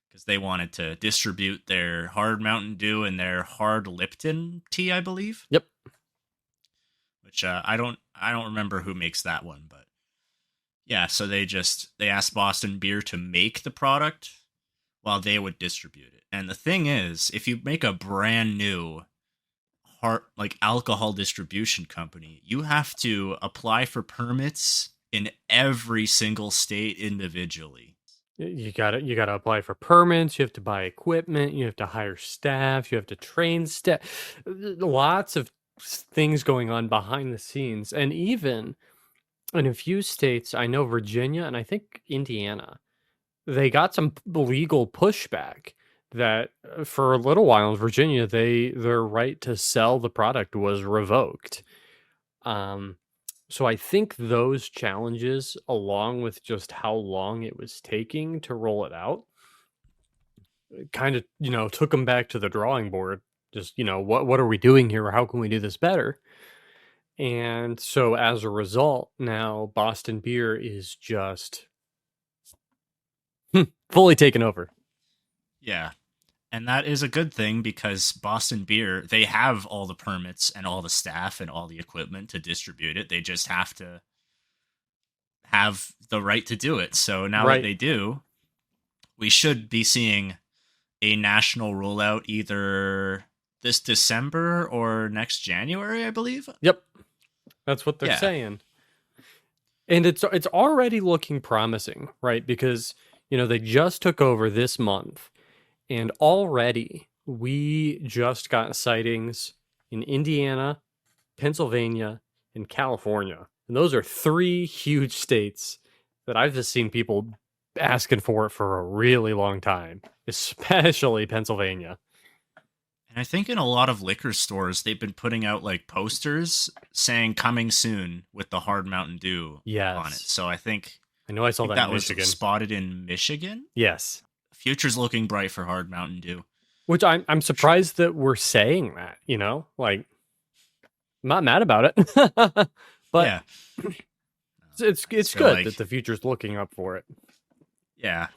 because they wanted to distribute their hard Mountain Dew and their hard Lipton tea, I believe. Yep. Which I don't remember who makes that one, but yeah. So they asked Boston Beer to make the product while they would distribute it. And the thing is, if you make a brand new hard like alcohol distribution company, you have to apply for permits in every single state individually. You gotta apply for permits, you have to buy equipment, you have to hire staff, you have to train staff. Lots of things going on behind the scenes. And even in a few states, I know Virginia and I think Indiana, they got some legal pushback that for a little while in Virginia, their right to sell the product was revoked. Um, so I think those challenges, along with just how long it was taking to roll it out, kind of took them back to the drawing board. Just what are we doing here? Or how can we do this better? And so as a result, now Boston Beer is just fully taken over. Yeah. And that is a good thing because Boston Beer, they have all the permits and all the staff and all the equipment to distribute it. They just have to have the right to do it. So now that Right. they do, we should be seeing a national rollout either this December or next January, I believe. Yep. That's what they're Yeah. saying. And it's already looking promising, right? Because they just took over this month, and already we just got sightings in Indiana, Pennsylvania, and California. And those are three huge states that I've just seen people asking for it for a really long time, especially Pennsylvania. And I think in a lot of liquor stores, they've been putting out like posters saying coming soon with the hard Mountain Dew on it. Yes. So I know I saw think that in that was Michigan. spotted in Michigan. Yes. Future's looking bright for hard Mountain Dew. Which I'm surprised that we're saying that, like I'm not mad about it. But Yeah. it's So good like, that the future's looking up for it. yeah,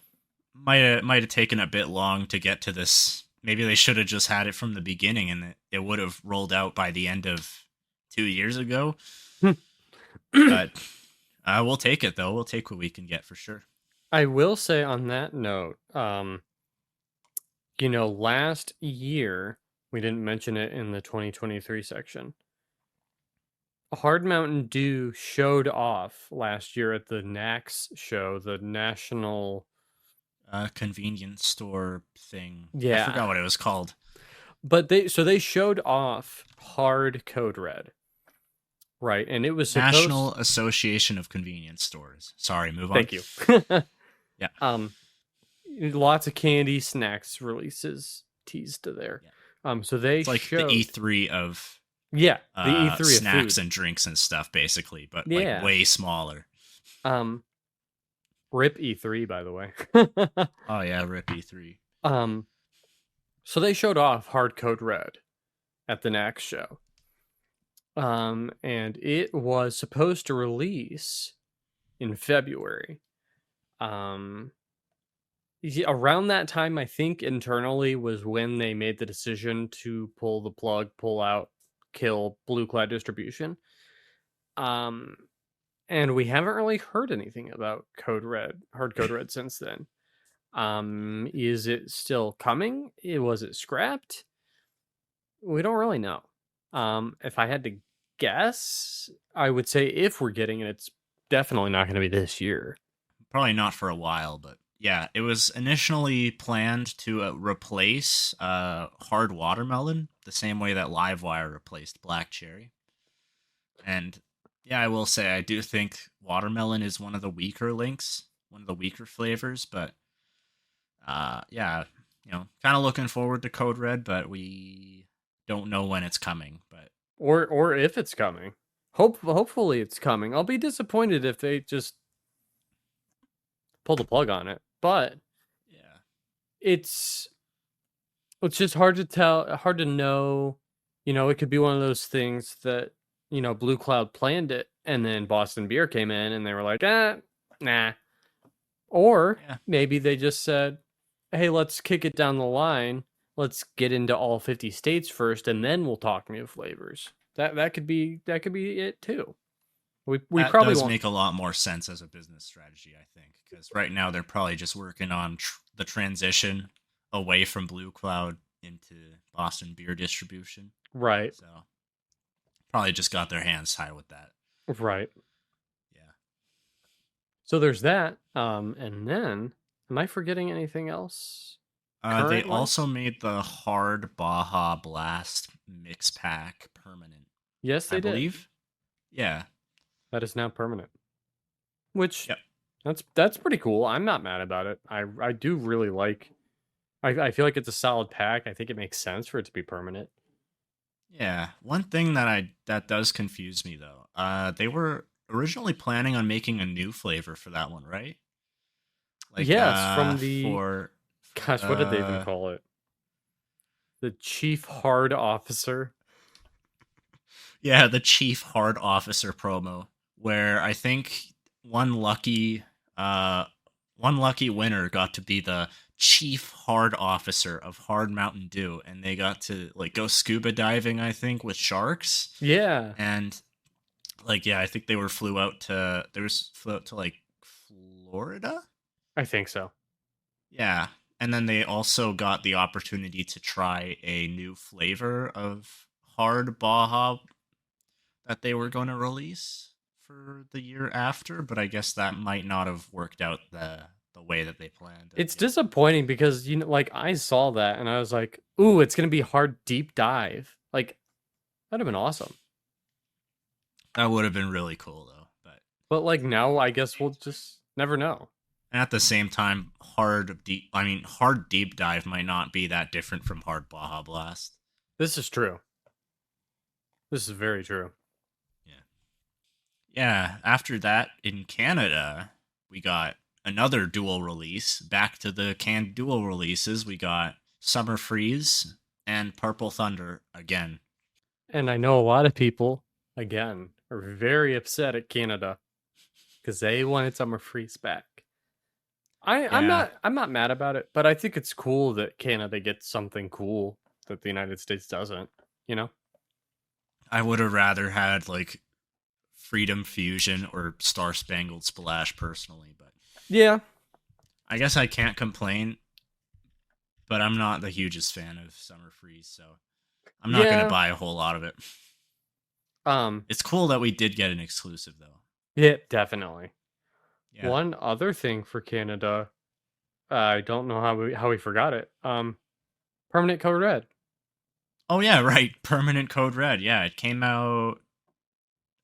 might have taken a bit long to get to this. Maybe they should have just had it from the beginning, and it would have rolled out by the end of 2 years ago. But we'll take it though. We'll take what we can get for sure. I will say on that note, last year we didn't mention it in the 2023 section. Hard Mountain Dew showed off last year at the NACS show, the National. Convenience store thing. I Yeah, forgot what it was called. but they showed off Hard Code Red, right? And it was supposed. National Association of Convenience Stores. Sorry, move on. Thank you. Yeah. um, Lots of candy snacks releases teased to there. Yeah. So they It's like the showed. E3 of Yeah, the E3 of snacks food. and drinks and stuff, basically, but like Yeah. way smaller. Um, Rip E3, by the way. Oh yeah, rip E3. um, so they showed off Hard Code Red at the NACS show. And it was supposed to release in February. Um, Around that time, I think internally was when they made the decision to pull the plug, pull out, kill Blue Cloud distribution. Um, and we haven't really heard anything about Code Red, Hard Code Red since then. Is it still coming? Was it scrapped? We don't really know. If I had to guess, I would say if we're getting it, it's definitely not going to be this year. Probably not for a while, but yeah, it was initially planned to replace hard watermelon the same way that Livewire replaced black cherry. And yeah, I will say I do think watermelon is one of the weaker links, one of the weaker flavors, but yeah, kind of looking forward to Code Red, but we don't know when it's coming, but Or if it's coming. Hopefully it's coming. I'll be disappointed if they just pull the plug on it. But yeah. it's it's just hard to tell, hard to know. It could be one of those things that, Blue Cloud planned it and then Boston Beer came in and they were like, nah. Or Yeah. maybe they just said, hey, let's kick it down the line. Let's get into all 50 states first and then we'll talk new flavors. That could be it too. We That probably does won't. make a lot more sense as a business strategy, I think, because right now they're probably just working on the transition away from Blue Cloud into Boston beer distribution. Right. So probably just got their hands tied with that. Right. Yeah. So there's that. And then am I forgetting anything else? They Current also wise? made the hard Baja Blast mix pack permanent, Yes, I they did. believe. Yeah. That is now permanent. Which Yep. that's pretty cool. I'm not mad about it. I do really like. I feel like it's a solid pack. I think it makes sense for it to be permanent. Yeah. One thing that does confuse me though. They were originally planning on making a new flavor for that one, right? Like Yes, from the for gosh, what did they even call it? The chief hard officer. yeah, the chief hard officer promo where I think one lucky uh one lucky winner got to be the chief hard officer of Hard Mountain Dew, and they got to like go scuba diving, I think, with sharks. Yeah, And like yeah, I think flew out to like Florida. I think so. Yeah. And then they also got the opportunity to try a new flavor of hard Baja that they were going to release for the year after, but I guess that might not have worked out the way that they planned. It's Yeah. disappointing because like I saw that and I was like, "Ooh, it's gonna be hard deep dive." Like that'd have been awesome. That would have been really cool though. But like now, I guess we'll just never know. And at the same time, hard deep dive might not be that different from hard Baja Blast. This is true. This is very true. Yeah. Yeah, after that in Canada, we got another dual release. Back to the canned dual releases, we got Summer Freeze and Purple Thunder again. And I know a lot of people, again, are very upset at Canada because they wanted Summer Freeze back. Yeah, I'm not mad about it, but I think it's cool that Canada gets something cool that the United States doesn't. You know? I would have rather had like Freedom Fusion or Star Spangled Splash personally, but Yeah. I guess I can't complain, but I'm not the hugest fan of Summer Freeze, so I'm not gonna Yeah. buy a whole lot of it. Um. It's cool that we did get an exclusive though. Yeah. Definitely. Yeah. One other thing for Canada, I don't know how we forgot it. Permanent Code Red. Oh yeah, right. Permanent Code Red. Yeah, it came out.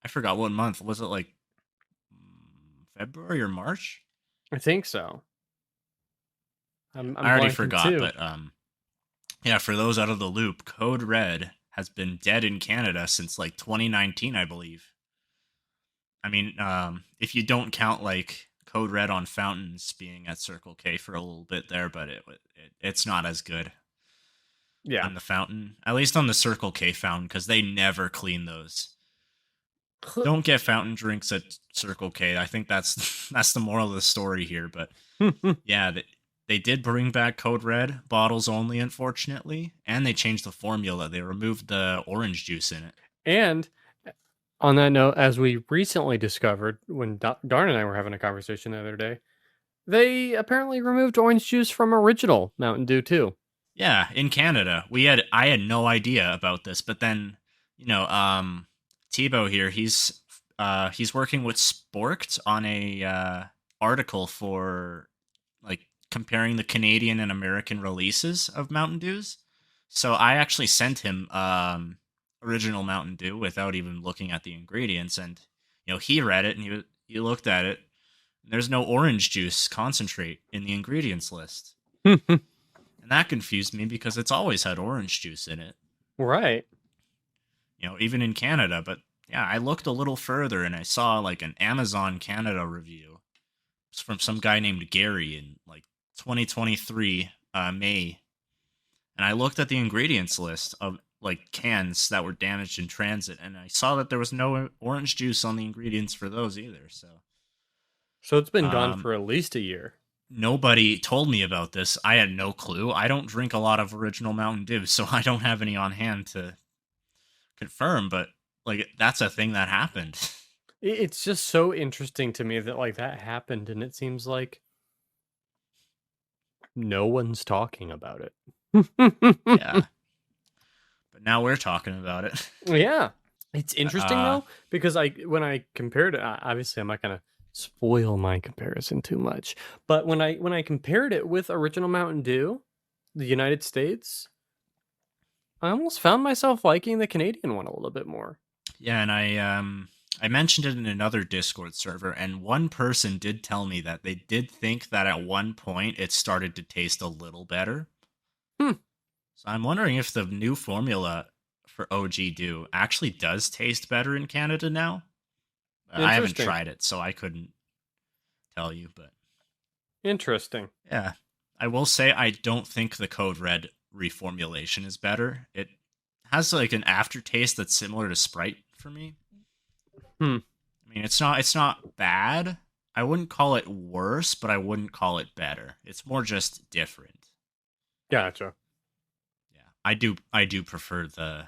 I forgot what month was it. Like February or March? I think so. Yeah, I'm I already blanking forgot. too. But yeah. For those out of the loop, Code Red has been dead in Canada since like 2019, I believe. I mean, if you don't count like Code Red on fountains being at Circle K for a little bit there, but it's not as good Yeah. on the fountain, at least on the Circle K fountain, because they never clean those. Don't get fountain drinks at Circle K. I think that's that's the moral of the story here. But yeah, they did bring back Code Red bottles only, unfortunately, and they changed the formula. They removed the orange juice in it. And on that note, as we recently discovered when Darn and I were having a conversation the other day, they apparently removed orange juice from original Mountain Dew too. Yeah, in Canada, I had no idea about this, but then Tebow here, he's working with Sporked on a article for like comparing the Canadian and American releases of Mountain Dews. So I actually sent him original Mountain Dew without even looking at the ingredients, and he read it and he looked at it. And there's no orange juice concentrate in the ingredients list. And that confused me because it's always had orange juice in it, Right. even in Canada. But yeah, I looked a little further and I saw like an Amazon Canada review. It's from some guy named Gary in like 2023 May. And I looked at the ingredients list of like cans that were damaged in transit, and I saw that there was no orange juice on the ingredients for those either. So So it's been gone um, for at least a year. nobody told me about this. I had no clue. I don't drink a lot of original Mountain Dew, so I don't have any on hand to confirm, but like that's a thing that happened. It's just so interesting to me that like that happened, and it seems like no one's talking about it. Yeah. But now we're talking about it. Yeah. It's interesting Uh though, because when I compared it, obviously I'm not gonna spoil my comparison too much, but when I compared it with original Mountain Dew, the United States, I almost found myself liking the Canadian one a little bit more. yeah, and I mentioned it in another Discord server, and one person did tell me that they did think that at one point it started to taste a little better. Hmm. So I'm wondering if the new formula for OG Dew actually does taste better in Canada now. I haven't Interesting. tried it, so I couldn't tell you, but Interesting. yeah. I will say I don't think the Code Red reformulation is better. It has like an aftertaste that's similar to Sprite for me. Hmm. I mean, it's not bad. I wouldn't call it worse, but I wouldn't call it better. It's more just different. Gotcha. Yeah. I do prefer the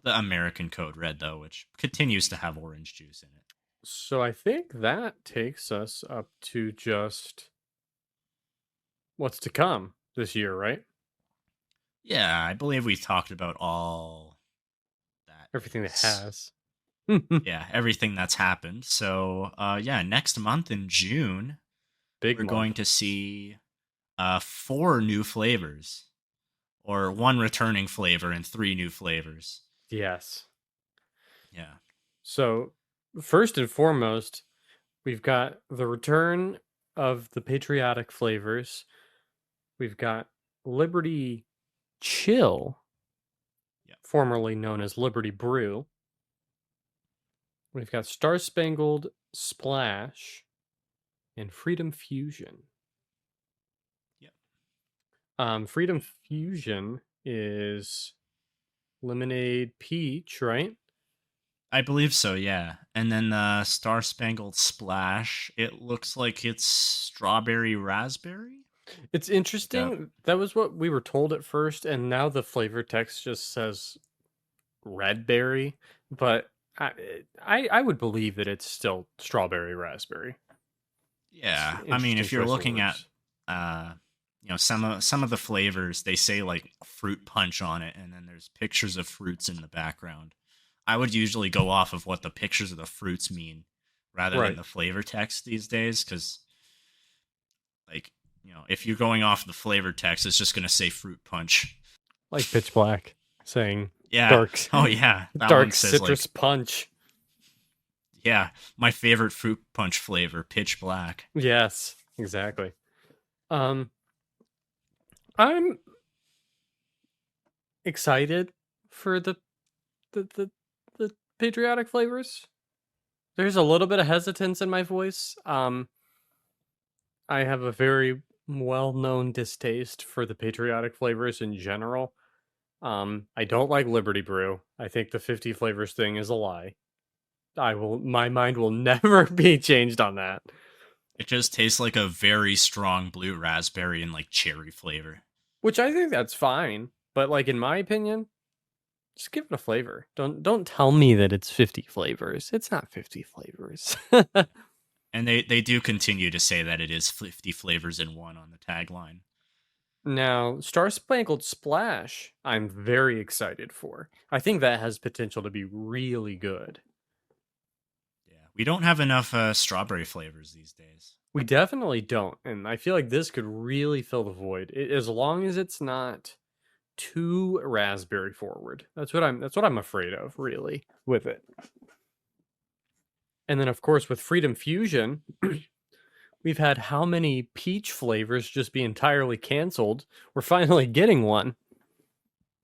American Code Red though, which continues to have orange juice in it. So I think that takes us up to just what's to come this year, right? Yeah, I believe we talked about all that Everything that is. has. Yeah, everything that's happened. So, yeah, next month in June, Big we're going month. to see four new flavors, or one returning flavor and three new flavors. Yes. Yeah. So, first and foremost, we've got the return of the patriotic flavors. We've got Liberty Chill, Yeah. formerly known as Liberty Brew. We've got Star Spangled Splash and Freedom Fusion. Yeah. Freedom Fusion is lemonade peach, right? I believe so, yeah. And then the Star Spangled Splash, it looks like it's strawberry raspberry. It's Like a interesting. That was what we were told at first, and now the flavor text just says red berry, but I would believe that it's still strawberry raspberry. Yeah, I mean, Interesting if you're choice of looking at, words. uh, some of the flavors, they say like fruit punch on it, and then there's pictures of fruits in the background. I would usually go off of what the pictures of the fruits mean, rather than Right. the flavor text these days, because like if you're going off the flavor text, it's just gonna say fruit punch. Like Pitch Black saying Yeah. dark Oh yeah, that one dark says citrus like, punch. yeah, my favorite fruit punch flavor, pitch black. Yes, exactly. Um I'm excited for the the patriotic flavors. There's a little bit of hesitance in my voice. I have a very well-known distaste for the patriotic flavors in general. I don't like Liberty Brew. I think the 50 flavors thing is a lie. My mind will never be changed on that. It just tastes like a very strong blue raspberry and like cherry flavor. Which I think that's fine, but like in my opinion, just give it a flavor. Don't tell me that it's 50 flavors. It's not 50 flavors. And they do continue to say that it is 50 flavors in one on the tagline. Now, Star Spangled Splash, I'm very excited for. I think that has potential to be really good. Yeah, we don't have enough strawberry flavors these days. We definitely don't, and I feel like this could really fill the void as long as it's not too raspberry forward. That's what I'm afraid of, really, with it. And then of course with Freedom Fusion, we've had how many peach flavors just be entirely canceled? We're finally getting one.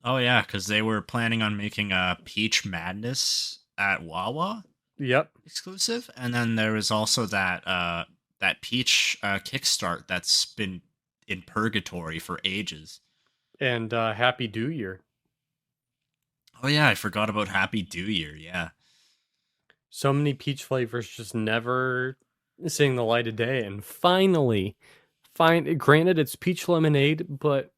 Oh yeah, because they were planning on making a Peach Madness at Wawa Yep. exclusive, and then there was also that Peach Kickstart that's been in purgatory for ages. And Happy Do Year. Oh yeah, I forgot about Happy Do Year. Yeah, So many peach flavors just never seeing the light of day. And finally, granted it's peach lemonade, but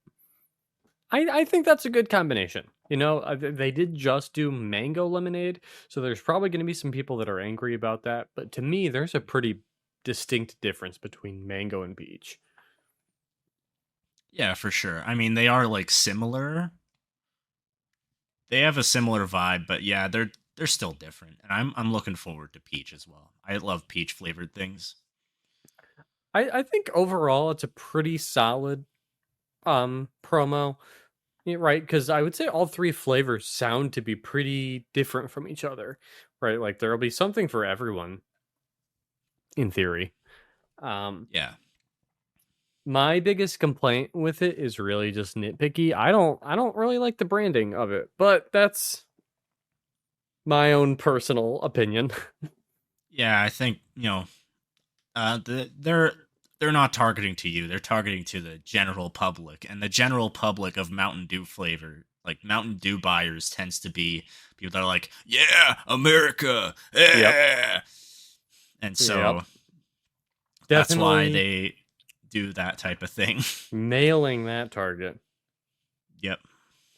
I think that's a good combination. They did just do mango lemonade, so there's probably going to be some people that are angry about that. But to me, there's a pretty distinct difference between mango and peach. yeah, for sure. I mean, they are like similar. They have a similar vibe, but yeah, they're still different. And I'm looking forward to peach as well. I love peach flavored things. I think overall it's a pretty solid promo. Yeah, right, because I would say all three flavors sound to be pretty different from each other, right? Like there'll be something for everyone in theory. Um, Yeah. my biggest complaint with it is really just nitpicky. I don't really like the branding of it, but that's my own personal opinion. Yeah, I think, they're not targeting to you. They're targeting to the general public, and the general public of Mountain Dew flavor, like Mountain Dew buyers, tends to be people that are like, "Yeah, America, Yep. yeah," and Yep. so that's why Definitely they do that type of thing. nailing that target. Yep,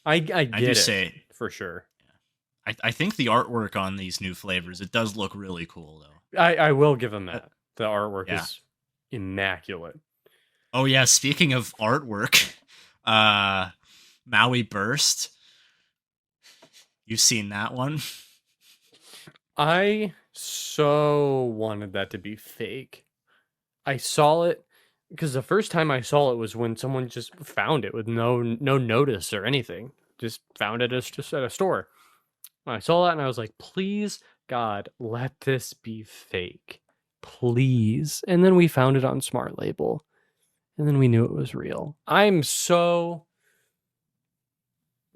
I I do get it say. for sure. I think the artwork on these new flavors, it does look really cool though. I will give them Oh that. The artwork yeah. is immaculate. Oh yeah. Speaking of artwork, uh, Maui Burst. You've seen that one? I so wanted that to be fake. I saw it because the first time I saw it was when someone just found it with no notice or anything. Just found it as just at a store. I saw that and I was like, please, God, let this be fake. Please. And then we found it on Smart Label. And then we knew it was real. I'm so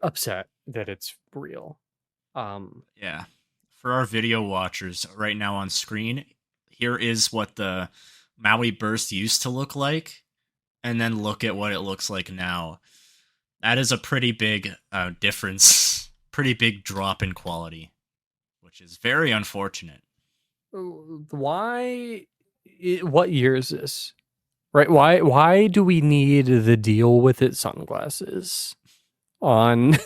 upset that it's real. Yeah. For our video watchers right now on screen, here is what the Maui Burst used to look like, and then look at what it looks like now. That is a pretty big difference, pretty big drop in quality, which is very unfortunate. Why? What year is this? Right? Why do we need the deal with it sunglasses on?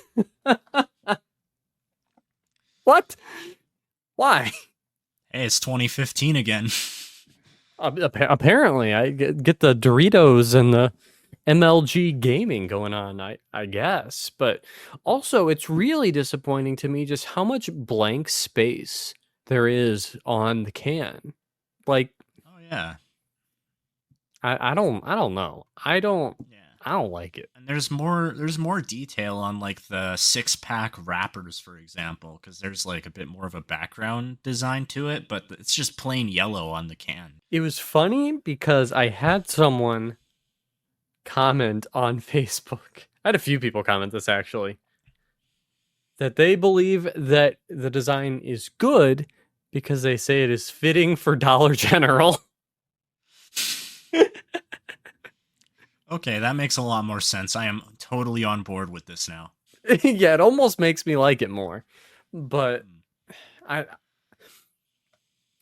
What? Why? Hey, it's 2015 again. Apparently, I get the Doritos and the MLG gaming going on, I guess. But also, it's really disappointing to me just how much blank space there is on the can. Like, Oh yeah, I don't know. yeah. I don't like it. And there's more detail on like the 6-pack wrappers, for example, because there's like a bit more of a background design to it, but it's just plain yellow on the can. It was funny because I had someone comment on Facebook. I had a few people comment this actually, that they believe that the design is good because they say it is fitting for Dollar General. Okay, that makes a lot more sense. I am totally on board with this now. Yeah, it almost makes me like it more. But Hmm. I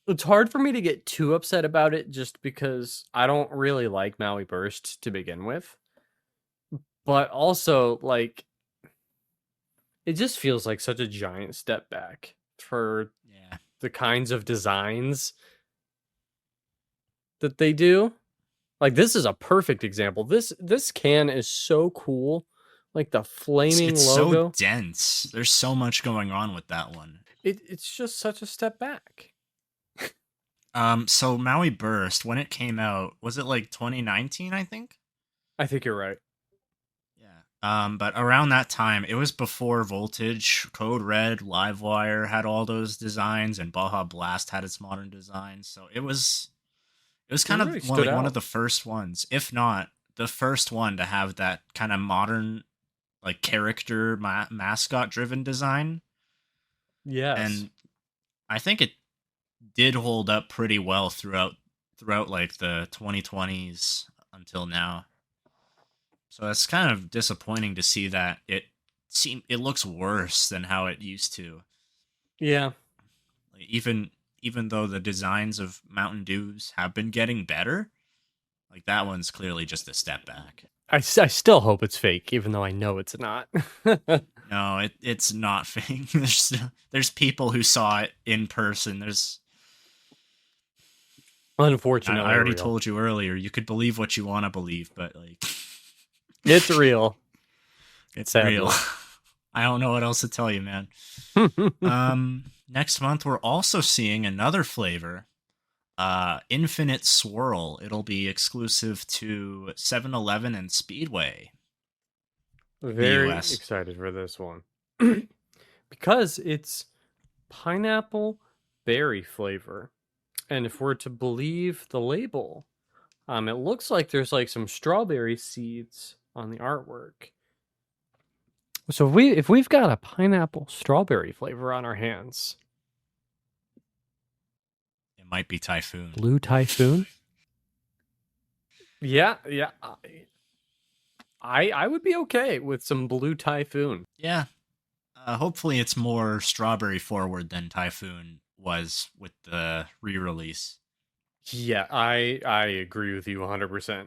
it's hard for me to get too upset about it just because I don't really like Maui Burst to begin with. But also like it just feels like such a giant step back for Yeah. the kinds of designs that they do. Like this is a perfect example. This can is so cool. Like the flaming It's so logo. dense. There's so much going on with that one. It's just such a step back. So Maui Burst, when it came out, was it like 2019, I think? I think you're right. Yeah. But around that time, it was before Voltage, Code Red, Livewire had all those designs, and Baja Blast had its modern designs. So it was It kind of really one, stood like one of out. the first ones, if not the first one to have that kind of modern, like character mascot driven design. Yes. And I think it did hold up pretty well throughout like the 2020s until now. So that's kind of disappointing to see that it looks worse than how it used to. Yeah. Like, even though the designs of Mountain Dews have been getting better, like that one's clearly just a step back. I still hope it's fake, even though I know it's not. No, it's not fake. There's people who saw it in person. I Unfortunately already real. told you earlier, you could believe what you want to believe, but like It's real, it's real. sadly. I don't know what else to tell you, man. Next month we're also seeing another flavor, Infinite Swirl. It'll be exclusive to 7-Eleven and Speedway in the Very US. excited for this one. Because it's pineapple berry flavor. And if we're to believe the label, it looks like there's like some strawberry seeds on the artwork. So if we've got a pineapple strawberry flavor on our hands, It might be Typhoon. blue typhoon. Yeah, yeah. I would be okay with some blue typhoon. Yeah. Hopefully it's more strawberry forward than Typhoon was with the re-release. Yeah, I agree with you 100%.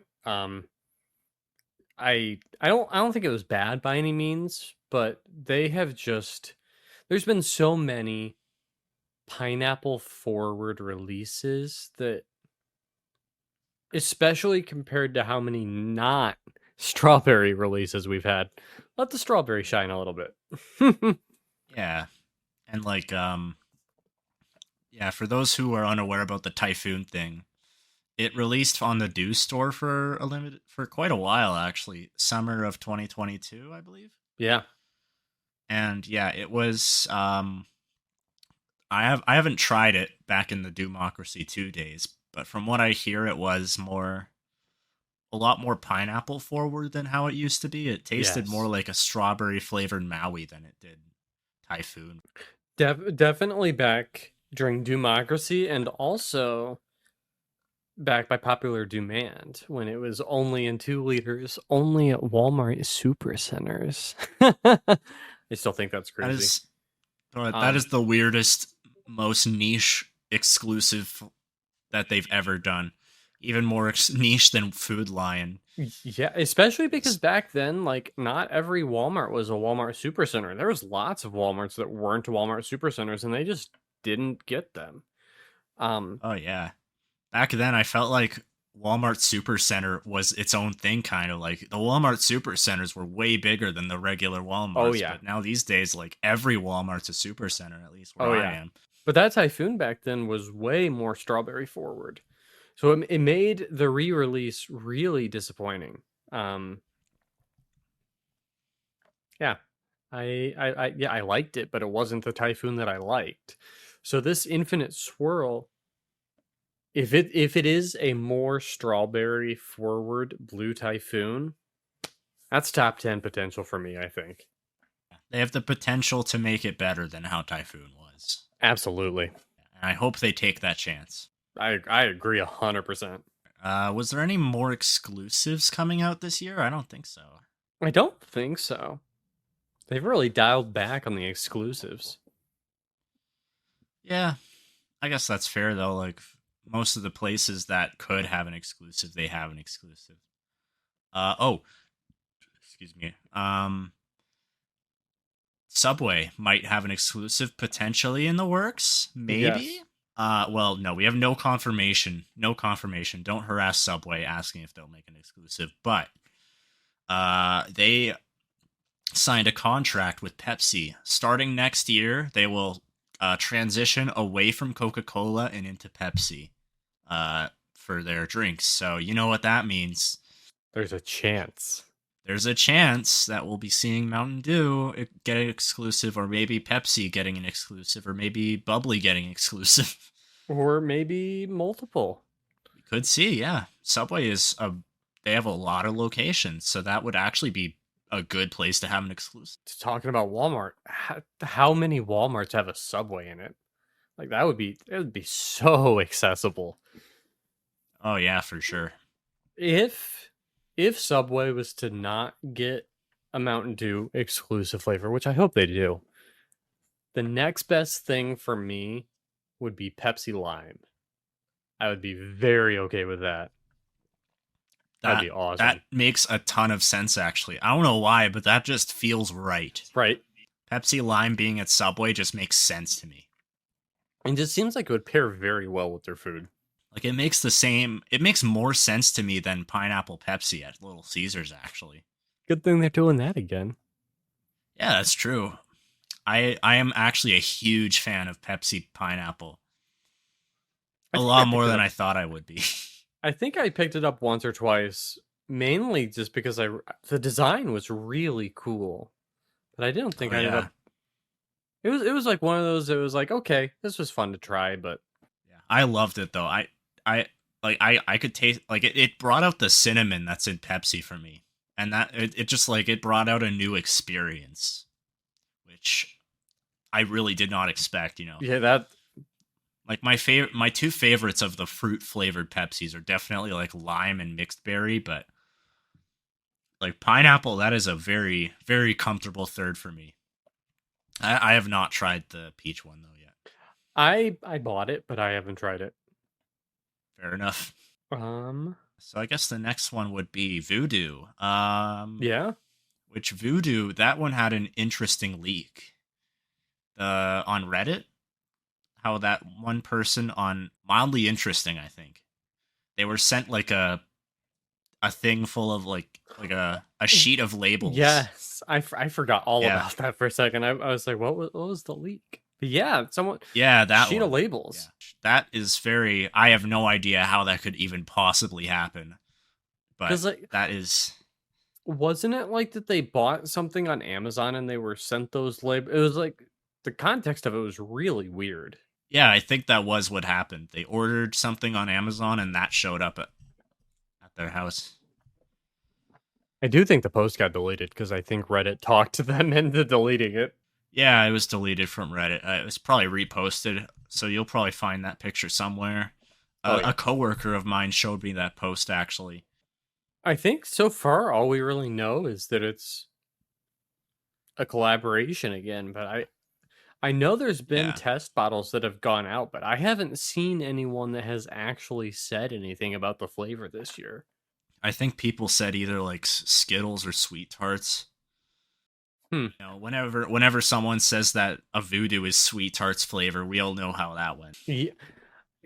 I don't think it was bad by any means, but they have just there's been so many pineapple forward releases that especially compared to how many not strawberry releases we've had. Let the strawberry shine a little bit. Yeah. And like yeah, for those who are unaware about the Typhoon thing, it released on the Dew store for quite a while actually, summer of 2022, I believe. Yeah. And yeah, it was I haven't tried it back in the Democracy 2 days, but from what I hear it was a lot more pineapple forward than how it used to be. It tasted more Yes. like a strawberry flavored Maui than it did Typhoon. Definitely back during Democracy and also back by popular demand when it was only in 2 liters, only at Walmart super centers. I still think that's That crazy. is that Um, is the weirdest, most niche exclusive that they've ever done. Even more niche than Food Lion. yeah, especially because It's, back then, like, not every Walmart was a Walmart supercenter. There was lots of Walmarts that weren't Walmart supercenters, and they just didn't get them. Um, oh yeah. Back then I felt like Walmart Supercenter was its own thing, kind of like the Walmart Supercenters were way bigger than the regular Oh Walmarts, yeah. but now these days like every Walmart's a Supercenter, at least where Oh I yeah. am. But that Typhoon back then was way more strawberry forward. So it made the re-release really disappointing. Um yeah. I liked it, but it wasn't the Typhoon that I liked. So this Infinite Swirl, if it is a more strawberry forward blue Typhoon, that's top 10 potential for me, I think. They have the potential to make it better than how Typhoon was. Absolutely. And I hope they take that chance. I agree 100%. Was there any more exclusives coming out this year? I don't think so. I don't think so. They've really dialed back on the exclusives. Yeah, I guess that's fair though. Like most of the places that could have an exclusive, they have an exclusive. Oh, excuse me. Subway might have an exclusive potentially in the works. Yes. Maybe. Well, no, we have no confirmation. No confirmation. Don't harass Subway asking if they'll make an exclusive. But they signed a contract with Pepsi. Starting next year, they will transition away from Coca-Cola and into Pepsi for their drinks. So you know what that means. There's a chance. There's a chance that we'll be seeing Mountain Dew get an exclusive, or maybe Pepsi getting an exclusive, or maybe Bubbly getting exclusive. Or maybe multiple. We could see, yeah. Subway they have a lot of locations, so that would actually be a good place to have an exclusive. Talking about Walmart, how many Walmarts have a Subway in it? Like it would be so accessible. Oh yeah, for sure. If Subway was to not get a Mountain Dew exclusive flavor, which I hope they do, the next best thing for me would be Pepsi Lime. I would be very okay with that. That'd That be awesome. that makes a ton of sense actually. I don't know why, but that just feels right. Right? Pepsi Lime being at Subway just makes sense to me. And just seems like it would pair very well with their food. Like it makes more sense to me than pineapple Pepsi at Little Caesars actually. Good thing they're doing that again. Yeah, that's true. I am actually a huge fan of Pepsi pineapple. I A think I lot picked more it than up. I thought I would be. I think I picked it up once or twice, mainly just because the design was really cool, but I didn't think Oh I ended yeah. up. It was like one of those. It was like, okay, this was fun to try, but Yeah. I loved it though. I could taste like it brought out the cinnamon that's in Pepsi for me. And that it just like it brought out a new experience, which I really did not expect. yeah, that Like my two favorites of the fruit flavored Pepsis are definitely like lime and mixed berry, but like pineapple, that is a very, very comfortable third for me. I have not tried the peach one though yet. I bought it, but I haven't tried it. Fair enough. Um, So I guess the next one would be Voodoo. yeah, Which Voodoo, that one had an interesting leak. On Reddit, how that one person on mildly interesting, I think. They were sent like a thing full of like a sheet of labels. yes, I forgot all Yeah. about that for a second. I was like, what was the leak? But yeah, someone Yeah, that sheet of one. Yeah. labels. That is very I have no idea how that could even possibly happen. But Because like, that is wasn't it like that they bought something on Amazon and they were sent those labels? It was like the context of it was really weird. yeah, I think that was what happened. They ordered something on Amazon and that showed up at their house. I do think the post got deleted because I think Reddit talked to them into deleting it. Yeah, it was deleted from Reddit. It was probably reposted, so you'll probably find that picture somewhere. Oh yeah. A coworker of mine showed me that post actually. I think so far all we really know is that it's a collaboration again, but I know there's been Yeah, test bottles that have gone out, but I haven't seen anyone that has actually said anything about the flavor this year. I think people said either like Skittles or Sweet Tarts. Hmm. Whenever someone says that a Voodoo is Sweet Tarts flavor, we all know how that went. Yeah,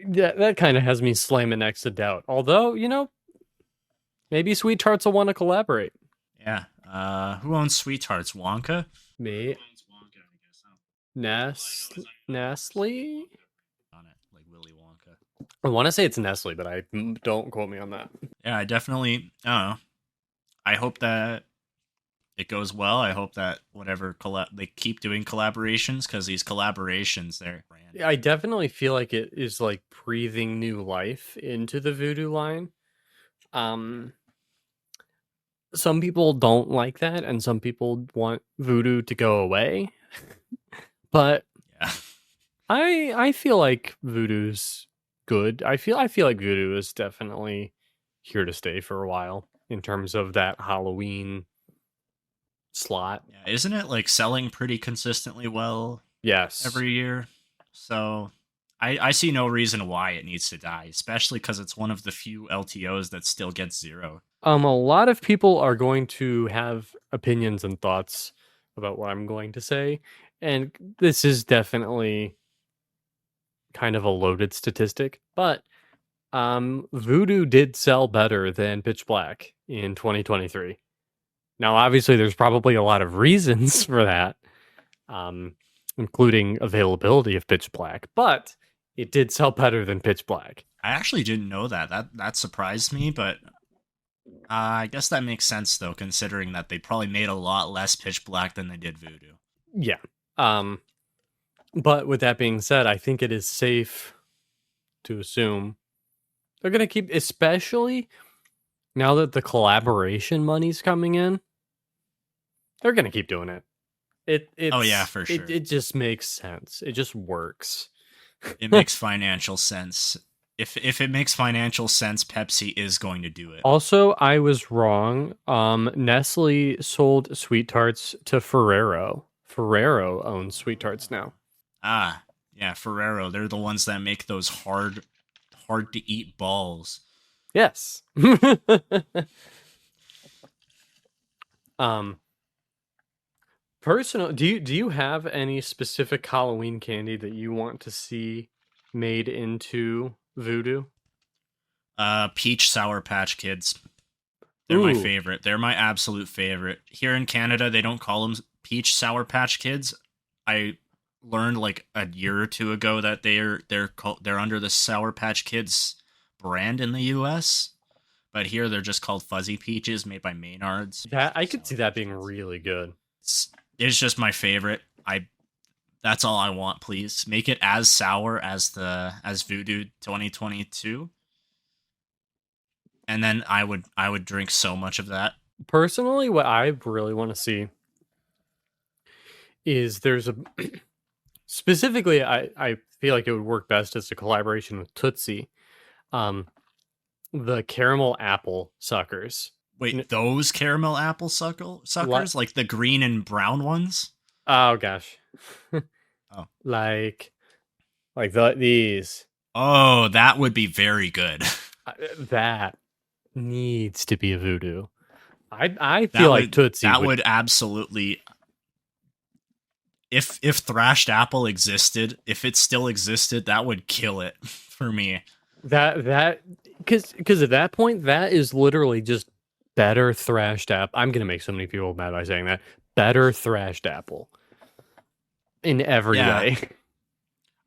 that kind of has me slamming next to Doubt. Although, maybe Sweet Tarts will want to collaborate. Yeah. Who owns Sweethearts? Wonka? Me, Who owns Wonka? I guess. Oh, Nestle. on it, like Willy Wonka. I want to say it's Nestle, but don't quote me on that. Yeah, I definitely. I don't know. I hope that it goes well. I hope that whatever they keep doing collaborations, because these collaborations, they're brand. I definitely feel like it is like breathing new life into the Voodoo line. Um, some people don't like that, and some people want Voodoo to go away. But Yeah. I feel like Voodoo's good. I feel like Voodoo is definitely here to stay for a while in terms of that Halloween slot. Yeah. Isn't it like selling pretty consistently well Yes. every year? So I see no reason why it needs to die, especially because it's one of the few LTOs that still gets zero. A lot of people are going to have opinions and thoughts about what I'm going to say, and this is definitely kind of a loaded statistic, but Voodoo did sell better than Pitch Black in 2023. Now, obviously, there's probably a lot of reasons for that, um, including availability of Pitch Black, but it did sell better than Pitch Black. I actually didn't know that. That surprised me, but I guess that makes sense though, considering that they probably made a lot less Pitch Black than they did Voodoo. Yeah. But with that being said, I think it is safe to assume they're going to keep, especially now that the collaboration money's coming in, they're going to keep doing it. Oh yeah, for sure. It just makes sense. It just works. It makes financial sense. If it makes financial sense, Pepsi is going to do it. Also, I was wrong. Nestle sold Sweet Tarts to Ferrero. Ferrero owns Sweet Tarts now. Ah, yeah, Ferrero. They're the ones that make those hard to eat balls. Yes. um Personal, do you have any specific Halloween candy that you want to see made into Voodoo? Peach Sour Patch Kids. They're my Ooh, favorite. They're my absolute favorite. Here in Canada, they don't call them Peach Sour Patch Kids. I learned like a year or two ago that they're under the Sour Patch Kids brand in the U.S. But here they're just called Fuzzy Peaches, made by Maynard's. that I could Sour see that Patch being Kids. really good. It's just my favorite. That's all I want, please. Make it as sour as Voodoo 2022. And then I would drink so much of that. Personally, what I really want to see is there's a specifically I feel like it would work best as a collaboration with Tootsie. Um the caramel apple suckers. Wait, those caramel apple suckers, like the green and brown ones? Oh gosh. Oh. like these. Oh, that would be very good. That needs to be a Voodoo. I feel like Tootsie would absolutely, if thrashed apple existed, if it still existed, that would kill it for me. that because at that point that is literally just better thrashed apple. I'm gonna make so many people mad by saying that. Better thrashed apple in every way.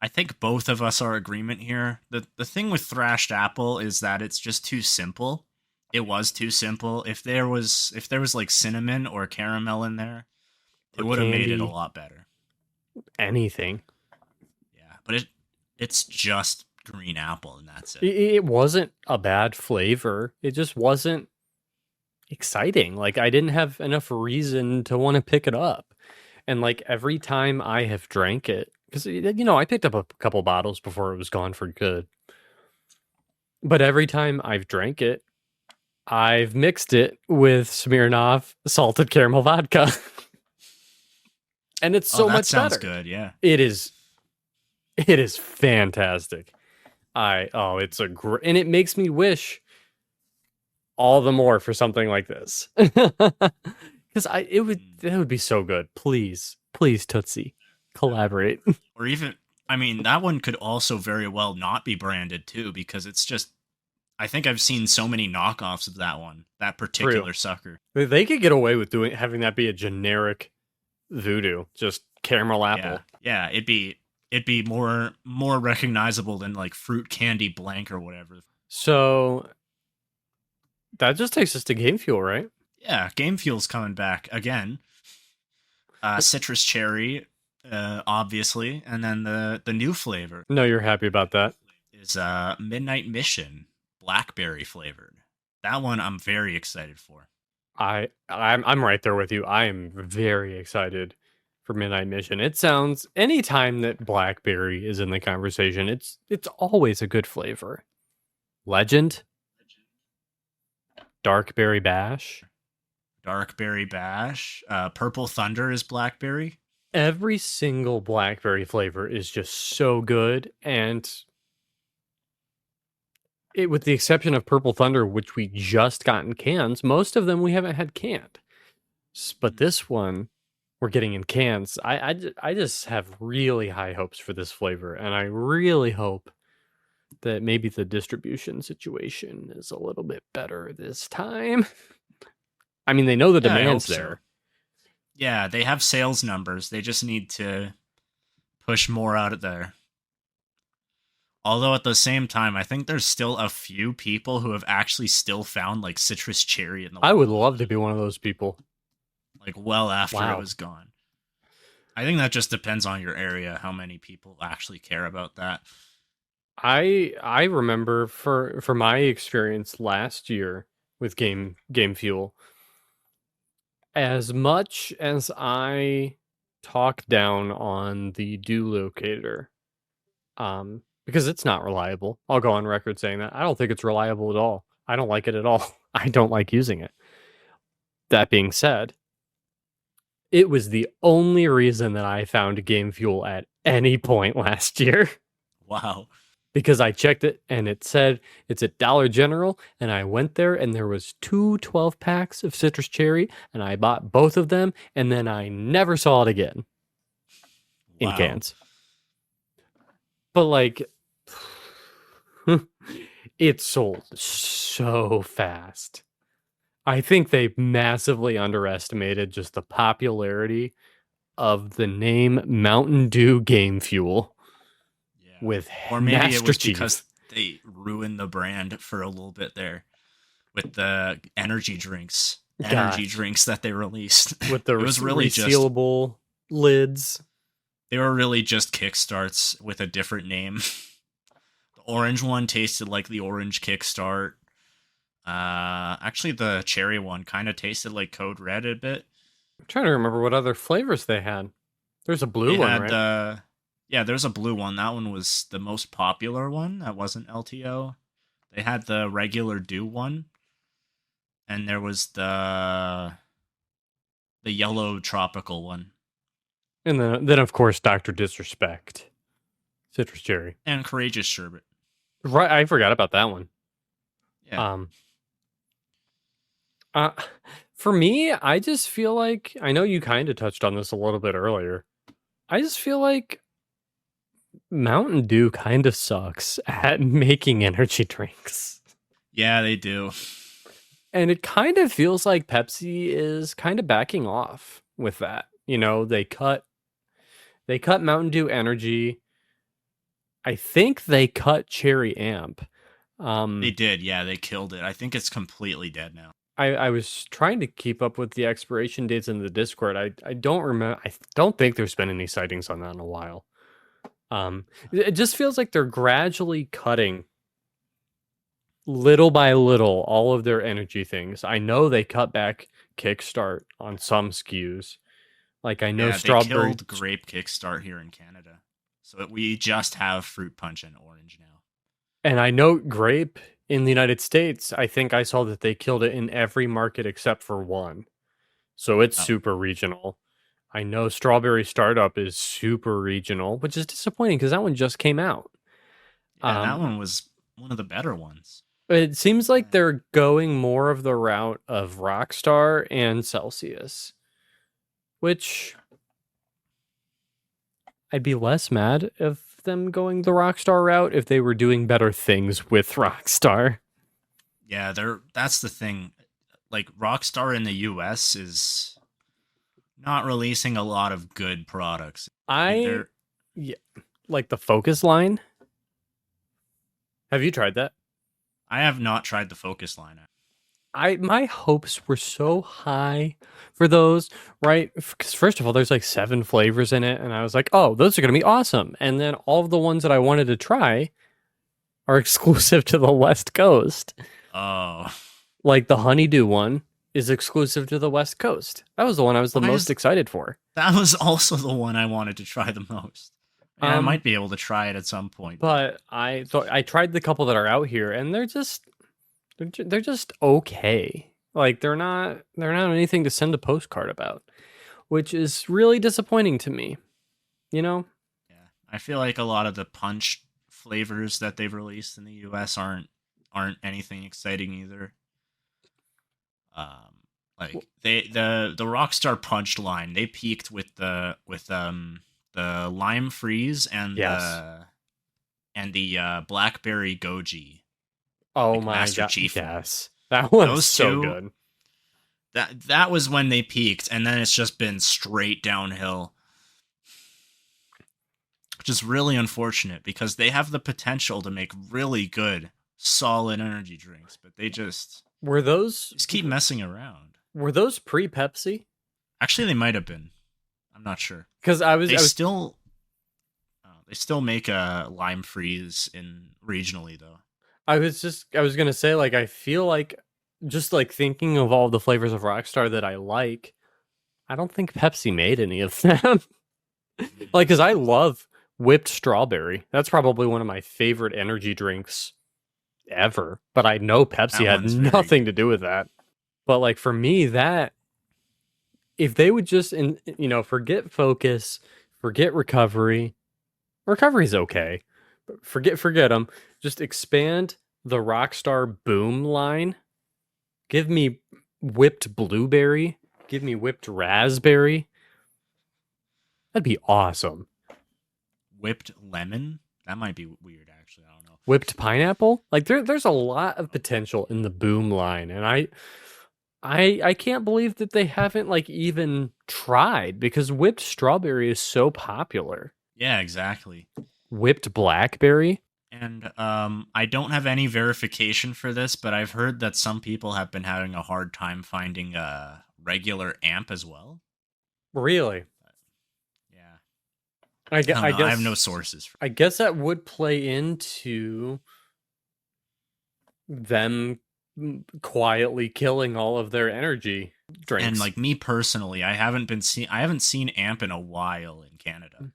I think both of us are agreement here. The thing with thrashed apple is that it's just too simple. It was too simple. If there was like cinnamon or caramel in there, it would have made it a lot better. Anything. Yeah, but it's just green apple and that's it. It wasn't a bad flavor. It just wasn't exciting. Like I didn't have enough reason to want to pick it up. And like every time I have drank it, because I picked up a couple bottles before it was gone for good. But every time I've drank it, I've mixed it with Smirnoff salted caramel vodka. And it's so much better. That sounds good, yeah. It is fantastic. It's a great, and it makes me wish all the more for something like this. Because it would be so good. Please Tootsie, collaborate. Or I mean, that one could also very well not be branded too, because it's just. I think I've seen so many knockoffs of that one, that True. particular sucker. They could get away with doing having that be a generic voodoo, just caramel Yeah, apple. yeah, it'd be more recognizable than like fruit candy blank or whatever. So that just takes us to Game Fuel, right? Yeah, Game Fuel's coming back again. Citrus cherry, obviously, and then the new flavor No, you're happy about that. is Midnight Mission, blackberry flavored. That one I'm very excited for. I'm right there with you. I am very excited for Midnight Mission. It sounds anytime that blackberry is in the conversation, it's always a good flavor. Legend, Darkberry Bash. Darkberry Bash, Purple Thunder is blackberry. Every single blackberry flavor is just so good, and with the exception of Purple Thunder, which we just got in cans, most of them we haven't had canned. But this one we're getting in cans. I just have really high hopes for this flavor, and I really hope that maybe the distribution situation is a little bit better this time. I mean, they know the Yeah, I hope demand's so. there. Yeah, they have sales numbers. They just need to push more out of there. Although at the same time, I think there's still a few people who have actually still found like citrus cherry in the I would wild, love to be one of those people. like well after it Wow. was gone. I think that just depends on your area how many people actually care about that. I remember for my experience last year with Game Fuel, as much as I talk down on the dew locator, because it's not reliable. I'll go on record saying that. I don't think it's reliable at all. I don't like it at all. I don't like using it. That being said, it was the only reason that I found Game Fuel at any point last year Wow. because I checked it and it said it's at Dollar General, and I went there and there was two 12 packs of citrus cherry, and I bought both of them, and then I never saw it again in Wow. cans. But like it sold so fast. I think they massively underestimated just the popularity of the name Mountain Dew Game Fuel Yeah. with Or maybe it Master was because Chief. they ruined the brand for a little bit there with the energy Gosh, drinks that they released. with the It was really just resealable lids. they were really just kickstarts with a different name. The orange one tasted like the orange kickstart. Actually, the cherry one kind of tasted like Code Red a bit. I'm trying to remember what other flavors they had. There's a blue They one, had right? yeah, there's a blue one. That one was the most popular one. That wasn't LTO. They had the regular Dew one, and there was the yellow tropical one, And then of course Dr. Disrespect. Citrus cherry. and Courageous Sherbet. Right, I forgot about that one. Yeah, Um uh for me, I just feel like I know you kind of touched on this a little bit earlier. I just feel like Mountain Dew kind of sucks at making energy drinks. yeah, they do. And it kind of feels like Pepsi is kind of backing off with that. You know, they cut Mountain Dew Energy. I think they cut Cherry Amp. They Um did. Yeah, they killed it. I think it's completely dead now. I was trying to keep up with the expiration dates in the Discord. I don't remember. I don't think there's been any sightings on that in a while. It just feels like they're gradually cutting little by little all of their energy things. I know they cut back Kickstart on some SKUs. Like I know Yeah, they strawberry, killed Grape Kickstart here in Canada, so we just have Fruit Punch and Orange now. and I know grape in the United States. I think I saw that they killed it in every market except for one. So it's Oh, super regional. I know strawberry startup is super regional, which is disappointing because that one just came out. yeah, that Um, one was one of the better ones. it seems like Uh, they're going more of the route of Rockstar and Celsius, which I'd be less mad if them going the Rockstar route if they were doing better things with Rockstar. Yeah, that's the thing. Like Rockstar in the US is not releasing a lot of good products. I They're yeah, like the Focus line. Have you tried that? I have not tried the Focus line. My hopes were so high for those, right? Because first of all, there's like 7 flavors in it, and I was like, oh, those are gonna be awesome. And then all of the ones that I wanted to try are exclusive to the West Coast. Oh, Like the honeydew one is exclusive to the West Coast. That was the one I was the why most is excited for. that was also the one I wanted to try the most. Yeah, I Um, might be able to try it at some point, but but I tried the couple that are out here, and they're just okay. Like they're not anything to send a postcard about, which is really disappointing to me. You know? yeah, I feel like a lot of the punch flavors that they've released in the US aren't anything exciting either. Um, like the Rockstar Punch line, they peaked with the lime freeze Yes. and the blackberry goji, Oh like my Master god. Chief one. Yes. That one's Those so two, good. that was when they peaked, and then it's just been straight downhill, which is really unfortunate because they have the potential to make really good, solid energy drinks, but Were those just keep messing around. were those pre Pepsi? Actually, they might have been. I'm not sure. Because I was They I was still they still make a lime freeze in regionally though. I was gonna say, like, I feel like just like thinking of all the flavors of Rockstar that I like, I don't think Pepsi made any of them. Mm. Like, because I love whipped strawberry. That's probably one of my favorite energy drinks ever. But I know Pepsi That had one's very nothing to good. do with that. But like for me, that if they would just forget focus, forget recovery. Recovery's okay, but forget them. Just expand the Rockstar Boom line. Give me whipped blueberry. Give me whipped raspberry. That'd be awesome. Whipped lemon? That might be weird actually. I don't know. Whipped pineapple. Like there's a lot of potential in the Boom line, and I can't believe that they haven't like even tried because whipped strawberry is so popular. Yeah, exactly. Whipped blackberry. And I don't have any verification for this, but I've heard that some people have been having a hard time finding a regular amp as well. Really? Yeah. I, I gue- don't I know. I have guess no sources for I guess that would play into them quietly killing all of their energy and drinks. like me personally, I haven't seen amp in a while in Canada.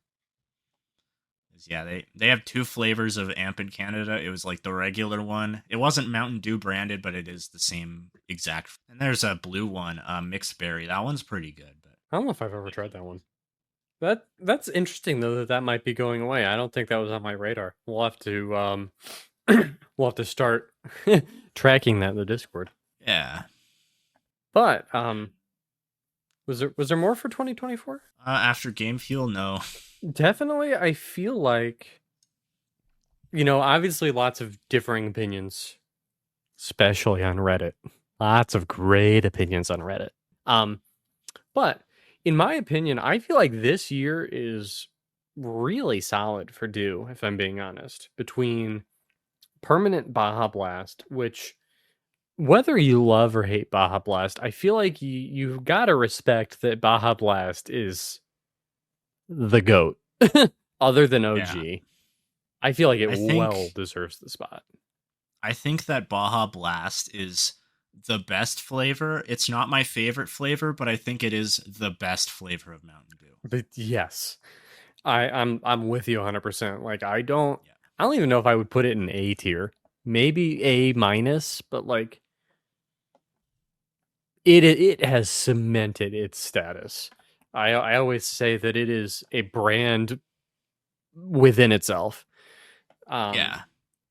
Yeah, they have two flavors of amp in Canada. It was like the regular one. It wasn't Mountain Dew branded, but it is the same exact. And there's a blue one, mixed berry. That one's pretty good. But I don't know if I've ever tried that one. That's interesting though that might be going away. I don't think that was on my radar. We'll have to we'll have to start tracking that in the Discord. yeah, But was there more for 2024? after Game Fuel, no. Definitely I feel like obviously lots of differing opinions, especially on Reddit. Lots of great opinions on Reddit. But in my opinion, I feel like this year is really solid for Dew, if I'm being honest. Between permanent Baja Blast, which whether you love or hate Baja Blast, I feel like you've got to respect that Baja Blast is the GOAT. Other than Yeah, OG. I feel like it I well think deserves the spot. I think that Baja Blast is the best flavor. It's not my favorite flavor, but I think it is the best flavor of Mountain Dew. But yes, I'm with you 100%. Like Yeah, I don't even know if I would put it in A tier. Maybe A minus, but like it has cemented its status. I always say that it is a brand within itself. Um yeah,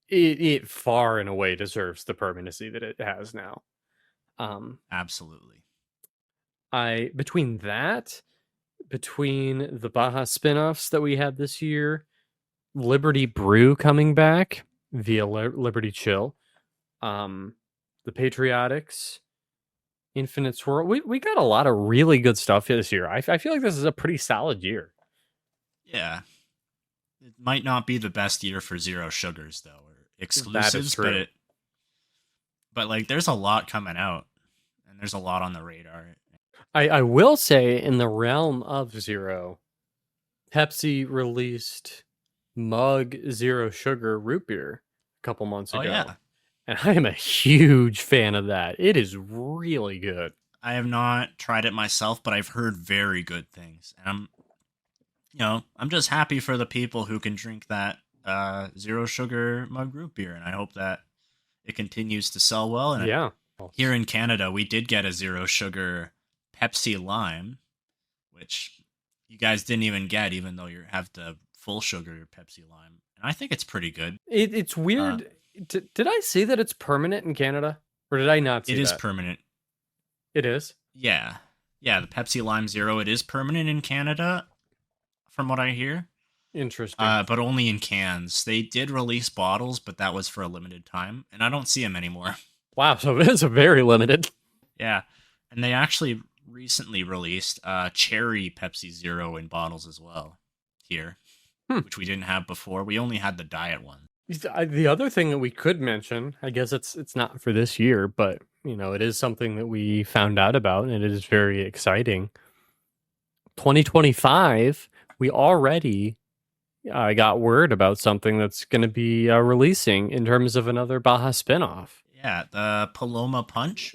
it far and away deserves the permanency that it has now. Um absolutely. I between the Baja spin-offs that we had this year, Liberty Brew coming back via Liberty Chill. The Patriotics, Infinite Swirl. We got a lot of really good stuff this year. I feel like this is a pretty solid year. Yeah, it might not be the best year for zero sugars though, or That is exclusives, true. but like there's a lot coming out, and there's a lot on the radar. I will say, in the realm of zero, Pepsi released Mug Zero Sugar Root Beer a couple months Oh ago. yeah, And I am a huge fan of that. It is really good. I have not tried it myself, but I've heard very good things, and I'm just happy for the people who can drink that zero sugar mug root beer, and I hope that it continues to sell well. And Yeah. here in Canada, we did get a zero sugar Pepsi Lime, which you guys didn't even get, even though you have the full sugar Pepsi Lime, and I think it's pretty good. It's Uh, weird. Did I say that it's permanent in Canada? Or did I not it see is that? permanent. It is? Yeah, yeah. The Pepsi Lime Zero, it is permanent in Canada, from what I hear. Interesting. But only in cans. They did release bottles, but that was for a limited time, and I don't see them anymore. Wow, so it is a very limited. Yeah, and they actually recently released cherry Pepsi Zero in bottles as well here, Hmm. which we didn't have before. We only had the diet one. The other thing that we could mention, I guess it's not for this year, but it is something that we found out about, and it is very exciting. 2025, we already got word about something that's going to be releasing in terms of another Baja spinoff. Yeah, the Paloma Punch.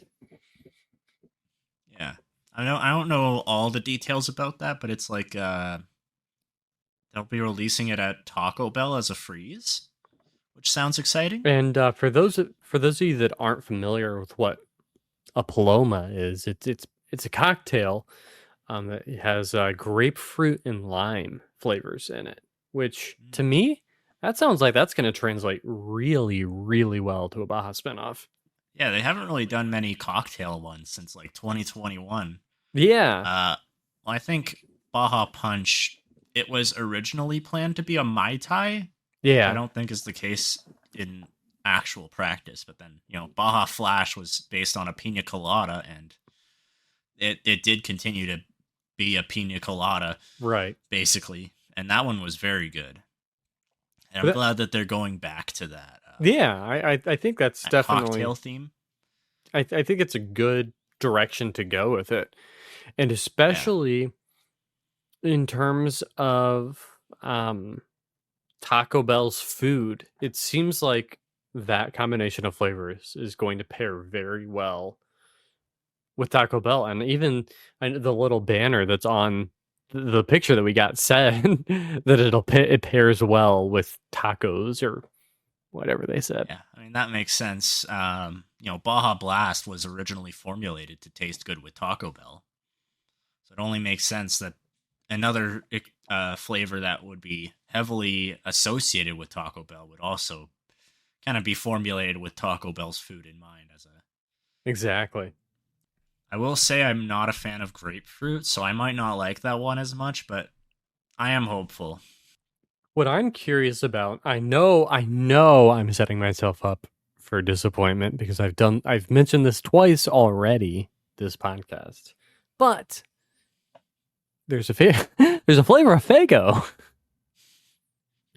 Yeah, I don't know all the details about that, but it's like they'll be releasing it at Taco Bell as a freeze, which sounds exciting. And for those of you that aren't familiar with what a Paloma is, it's a cocktail that has grapefruit and lime flavors in it, which to Mm. me that sounds like that's going to translate really, really well to a Baja spinoff. Yeah, they haven't really done many cocktail ones since like 2021. Yeah, Uh, well, I think Baja Punch, it was originally planned to be a Mai Tai, which I yeah, don't think is the case in actual practice. But then, Baja Flash was based on a pina colada, and it did continue to be a pina colada, right. basically. And that one was very good. And I'm But glad that they're going back to yeah, I think that's that definitely. cocktail theme. I think it's a good direction to go with it, and Yeah. especially in terms of um, Taco Bell's food. It seems like that combination of flavors is going to pair very well with Taco Bell, and even the little banner that's on the picture that we got said that it pairs well with tacos or whatever they said. Yeah, I mean that makes sense. Baja Blast was originally formulated to taste good with Taco Bell, so it only makes sense that another flavor that would be heavily associated with Taco Bell would also kind of be formulated with Taco Bell's food in mind. Exactly. I will say I'm not a fan of grapefruit, so I might not like that one as much, but I am hopeful. What I'm curious about, I know I'm setting myself up for disappointment because I've mentioned this twice already this podcast. But there's a there's a flavor of Fago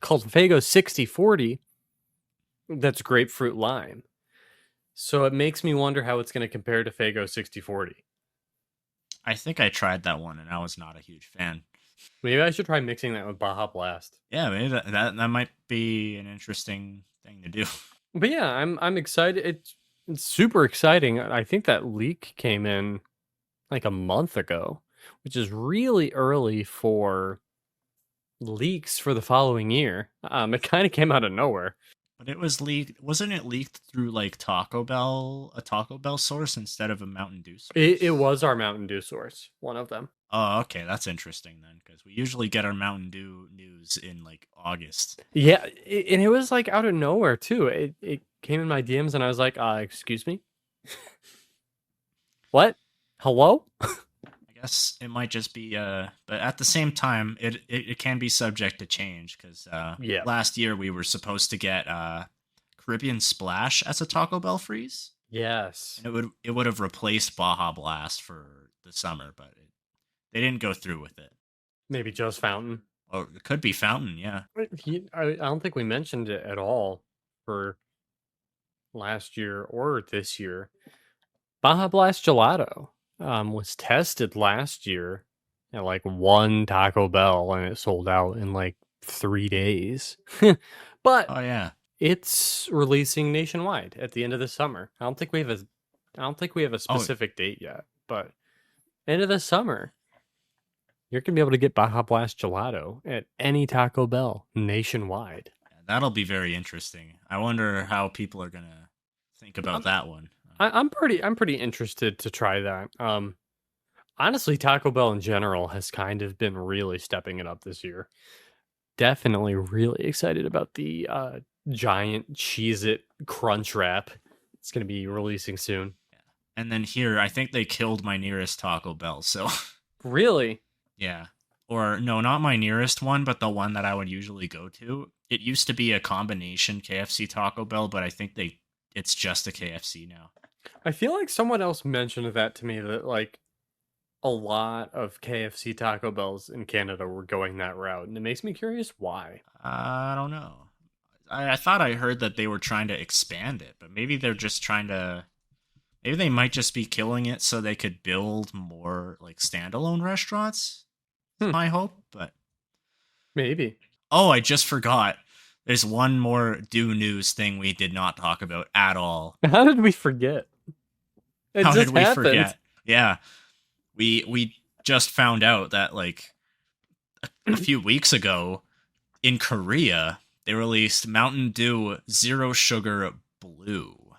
called Fago 6040 that's grapefruit lime. So it makes me wonder how it's going to compare to Fago 6040. I think I tried that one and I was not a huge fan. Maybe I should try mixing that with Baja Blast. Yeah, maybe that might be an interesting thing to do. But yeah, I'm excited. It's super exciting. I think that leak came in like a month ago, which is really early for leaks for the following year. It kind of came out of nowhere. But it was leaked. Wasn't it leaked through like Taco Bell, a Taco Bell source instead of a Mountain Dew It source? was our Mountain Dew source, one of them. Oh, okay, that's interesting then, because we usually get our Mountain Dew news in like August. Yeah, and it was like out of nowhere too. It came in my DMs, and I was like, "Excuse me, what? Hello?" guess it might just be but at the same time it can be subject to change because Yeah. last year we were supposed to get Caribbean Splash as a Taco Bell freeze, Yes. and it would have replaced Baja Blast for the summer, but they didn't go through with it. Maybe just Fountain. Or it could be Fountain, yeah. I don't think we mentioned it at all for last year or this year. Baja Blast Gelato was tested last year at like one Taco Bell and it sold out in like 3 days. But Oh yeah. it's releasing nationwide at the end of the summer. I don't think we have a Oh, specific date yet, but end of the summer, you're gonna be able to get Baja Blast Gelato at any Taco Bell nationwide. that'll be very interesting. I wonder how people are gonna think about I'm, that one. I'm pretty interested to try that. Honestly, Taco Bell in general has kind of been really stepping it up this year. Definitely really excited about the giant Cheez It Crunch Wrap. It's going to be releasing soon. And then here, I think they killed my nearest Taco Bell. So Really? yeah, or no, not my nearest one, but the one that I would usually go to. It used to be a combination KFC Taco Bell, but I think it's just a KFC now. I feel like someone else mentioned that to me that like a lot of KFC Taco Bells in Canada were going that route, and it makes me curious why. I don't know. I thought I heard that they were trying to expand it, but maybe they're just trying to. Maybe they might just be killing it so they could build more like standalone restaurants. Is Hmm, my hope, but maybe. oh, I just forgot. There's one more do news thing we did not talk about at all. How did we forget? It How did just we happened. forget? Yeah, we just found out that like a few weeks ago in Korea they released Mountain Dew Zero Sugar Blue,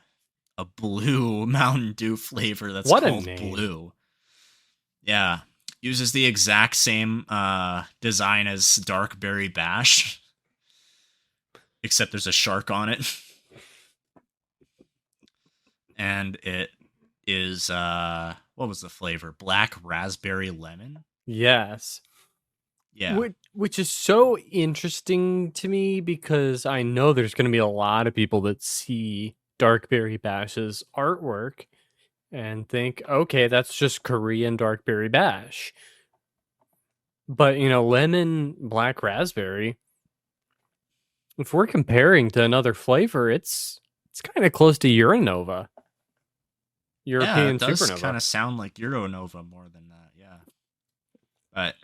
a blue Mountain Dew flavor that's What a called name. Blue. Yeah, uses the exact same design as Dark Berry Bash, except there's a shark on it, and it is what was the flavor? Black raspberry lemon. Yes. Yeah. Which is so interesting to me because I know there's going to be a lot of people that see Darkberry Bash's artwork and think, okay, that's just Korean Darkberry Bash. But, lemon, black raspberry, if we're comparing to another flavor, it's kind of close to Uranova, Yeah, it European does kind Supernova. of sound like Euronova more than that. Yeah. But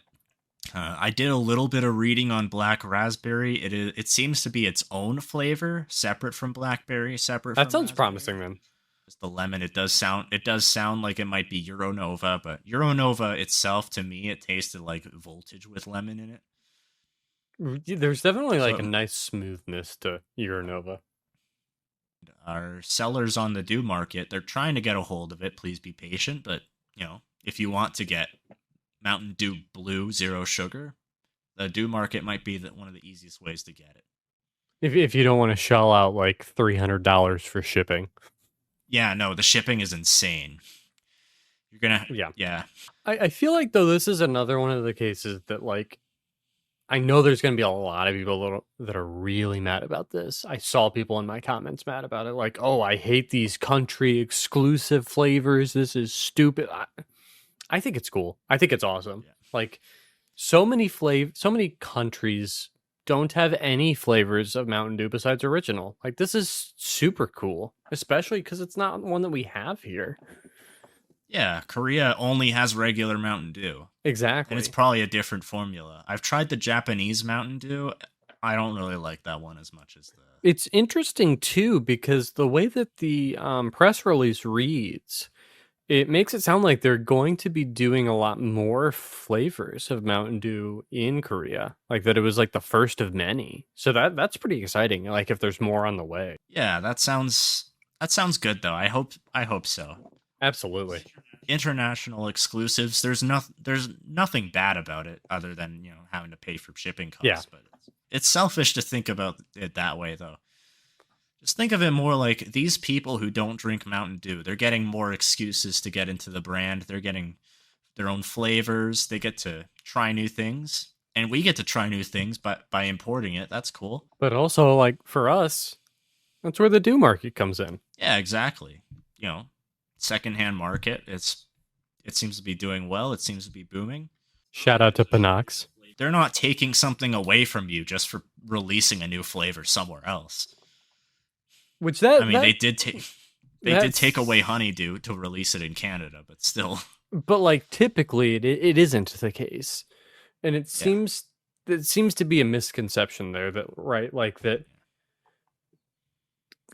I did a little bit of reading on black raspberry. It seems to be its own flavor, separate from blackberry, separate That from sounds raspberry. promising then. Just the lemon, it does sound like it might be Euronova, but Euronova itself to me it tasted like voltage with lemon in it. There's definitely like a So nice smoothness to Uranova. our sellers on the Dew market, they're trying to get a hold of it. Please be patient, but if you want to get Mountain Dew Blue Zero Sugar, the Dew market might be one of the easiest ways to get it. If you don't want to shell out like $300 for shipping. Yeah, no, the shipping is insane. You're gonna, Yeah. yeah, I feel like though this is another one of the cases that like I know there's going to be a lot of people that are really mad about this. I saw people in my comments mad about it like, "Oh, I hate these country exclusive flavors. This is stupid." I think it's cool. I think it's awesome. yeah, Like so many countries don't have any flavors of Mountain Dew besides original. Like this is super cool, especially cuz it's not one that we have here. yeah. Korea only has regular Mountain Dew, and it's Exactly. probably a different formula. I've tried the Japanese Mountain Dew. I don't really like that one as much as the. It's interesting too because the way that the press release reads, it makes it sound like they're going to be doing a lot more flavors of Mountain Dew in Korea. Like that it was like the first of many. So that's pretty exciting. Like if there's more on the way. Yeah, that sounds good though. I hope so. Absolutely. International exclusives. There's nothing bad about it other than having to pay for shipping Yeah. costs. But it's selfish to think about it that way though. Just think of it more like these people who don't drink Mountain Dew. They're getting more excuses to get into the brand. They're getting their own flavors. They get to try new things, and we get to try new things by importing it. That's cool. But also, like, for us, that's where the do market comes in. Yeah, exactly. You know, secondhand market. It seems to be doing well. It seems to be booming. Shout out to Panox. They're not taking something away from you just for releasing a new flavor somewhere else. Which that I mean, they did take away that's- honeydew to release it in Canada, but still. But like typically it isn't the case. And it seems to be a misconception there that right like that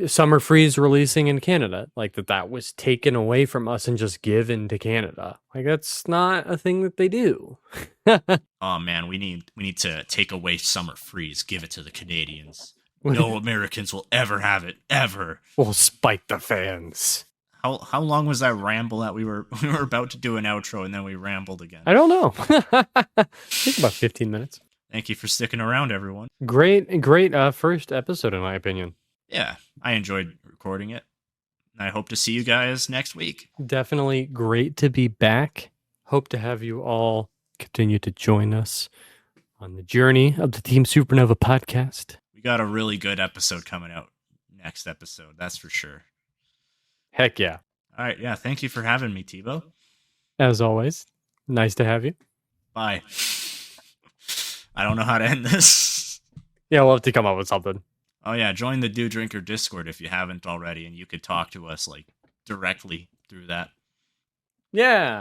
Summer Freeze releasing in Canada, like that was taken away from us and just given to Canada. Like that's not a thing that they do. Oh man, we need to take away summer freeze, give it to the Canadians. No Americans will ever have it, ever. We'll spite the fans. How long was that ramble that we were about to do an outro and then we rambled again? I don't know. I think about 15 minutes. Thank you for sticking around, everyone. Great first episode in my opinion. Yeah, I enjoyed recording it. I hope to see you guys next week. Definitely great to be back. Hope to have you all continue to join us on the journey of the Team Supernova podcast. We got a really good episode coming out next episode, that's for sure. Heck yeah. All right, yeah, thank you for having me, Tebow. As always, nice to have you. Bye. I don't know how to end this. Yeah, we'll have to come up with something. Oh yeah, join the Do Drinker Discord if you haven't already, and you could talk to us like directly through that. Yeah.